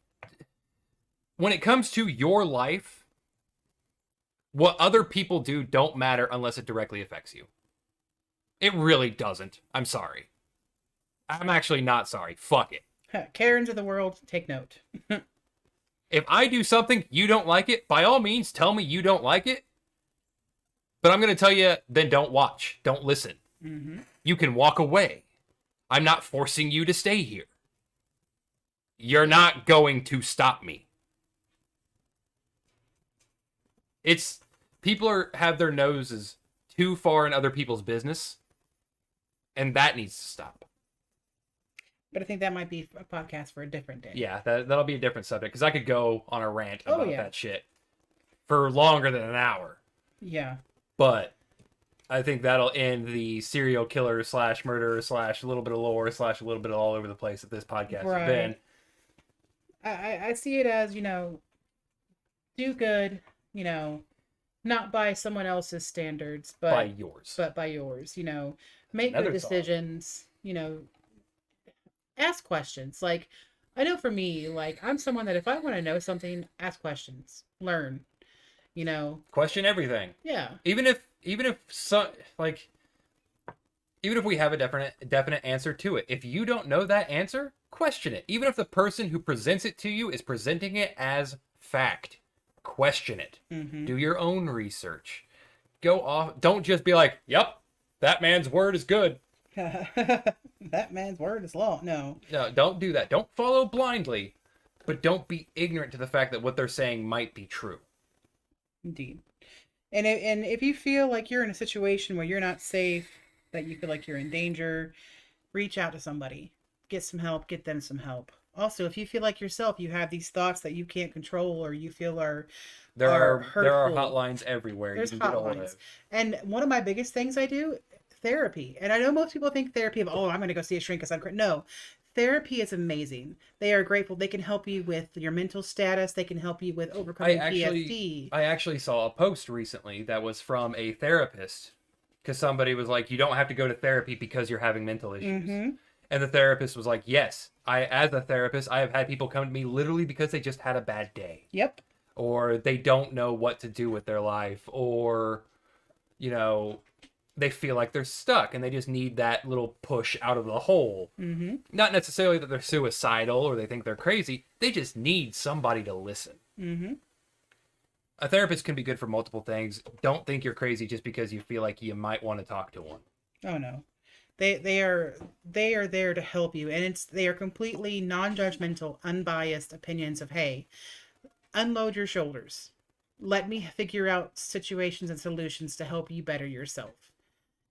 when it comes to your life, what other people do don't matter unless it directly affects you. It really doesn't. I'm sorry. I'm actually not sorry. Fuck it. Karens of the world, take note. If I do something, you don't like it, by all means, tell me you don't like it. But I'm going to tell you, then don't watch. Don't listen. You can walk away. I'm not forcing you to stay here. You're not going to stop me. People have their noses too far in other people's business, and that needs to stop. But I think that might be a podcast for a different day. Yeah, that'll be a different subject, because I could go on a rant about that shit for longer than an hour. Yeah. But I think that'll end the serial killer / murderer / a little bit of lore / a little bit of all over the place that this podcast has been. I see it as, do good, not by someone else's standards, but by yours. But by yours, make good decisions, ask questions. Like, I know for me, like, I'm someone that if I want to know something, ask questions, learn, question everything. Yeah. Even if we have a definite answer to it, if you don't know that answer, question it. Even if the person who presents it to you is presenting it as fact, question it. Do your own research. Go off. Don't just be like, yep, that man's word is good. That man's word is law. No, don't do that. Don't follow blindly, but don't be ignorant to the fact that what they're saying might be true. Indeed. And if you feel like you're in a situation where you're not safe, that you feel like you're in danger, reach out to somebody. Get some help. Get them some help. Also, if you feel like yourself, you have these thoughts that you can't control or you feel there are hurtful. Hotlines everywhere. There's you can hotlines. Get a hold of. And one of my biggest things I do, therapy. And I know most people think therapy of, I'm going to go see a shrink because I'm no. Therapy is amazing. They are grateful. They can help you with your mental status. They can help you with overcoming PTSD. I actually saw a post recently that was from a therapist, because somebody was like, you don't have to go to therapy because you're having mental issues. And the therapist was like, yes, as a therapist, I have had people come to me literally because they just had a bad day. Yep. Or they don't know what to do with their life, or, they feel like they're stuck and they just need that little push out of the hole. Not necessarily that they're suicidal or they think they're crazy. They just need somebody to listen. A therapist can be good for multiple things. Don't think you're crazy just because you feel like you might want to talk to one. Oh no. They are there to help you, and they are completely non-judgmental, unbiased opinions of, hey, unload your shoulders. Let me figure out situations and solutions to help you better yourself.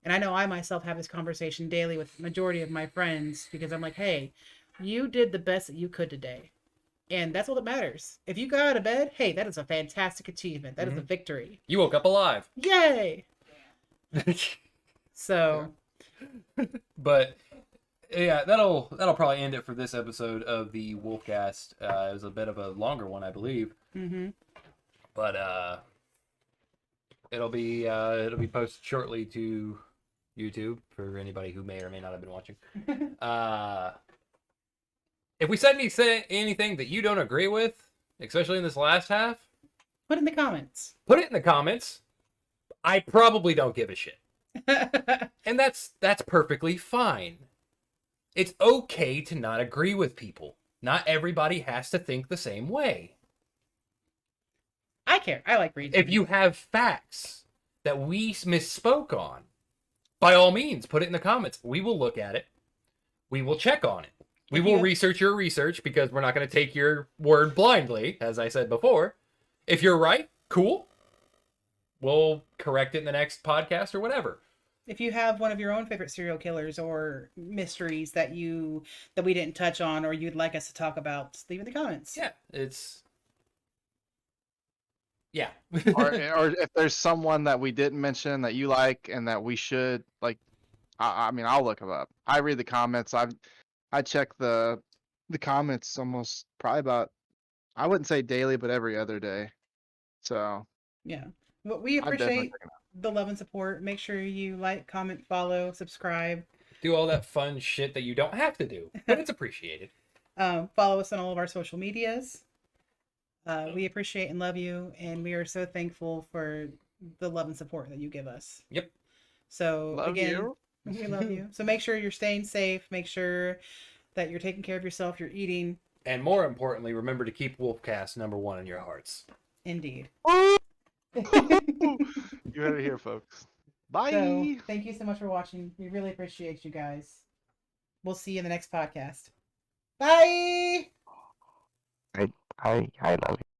And I know I myself have this conversation daily with the majority of my friends, because I'm like, hey, you did the best that you could today. And that's all that matters. If you got out of bed, hey, that is a fantastic achievement. That is a victory. You woke up alive. Yay! So. But yeah, that'll probably end it for this episode of the Wolfcast. It was a bit of a longer one, I believe. But it'll be posted shortly to YouTube for anybody who may or may not have been watching. If we said anything that you don't agree with, especially in this last half, Put in the comments. put it in the comments. I probably don't give a shit. And that's perfectly fine. It's okay to not agree with people. Not everybody has to think the same way. I care. I like reading. If you have facts that we misspoke on, by all means, put it in the comments. We will look at it. We will check on it. We will research your research because we're not going to take your word blindly, as I said before. If you're right, cool. We'll correct it in the next podcast or whatever. If you have one of your own favorite serial killers or mysteries that we didn't touch on or you'd like us to talk about, just leave it in the comments. Yeah, yeah. or if there's someone that we didn't mention that you like and that we should like, I mean, I'll look them up. I read the comments. I check the comments almost probably about, I wouldn't say daily, but every other day. So yeah, but we appreciate the love and support. Make sure you like, comment, follow, subscribe. Do all that fun shit that you don't have to do, but it's appreciated. Follow us on all of our social medias. We appreciate and love you, and we are so thankful for the love and support that you give us. Yep. So Love again, you. we love you. So make sure you're staying safe. Make sure that you're taking care of yourself. You're eating. And more importantly, remember to keep Wolfcast #1 in your hearts. Indeed. You heard it here, folks. Bye. So, thank you so much for watching. We really appreciate you guys. We'll see you in the next podcast. Bye. I love you.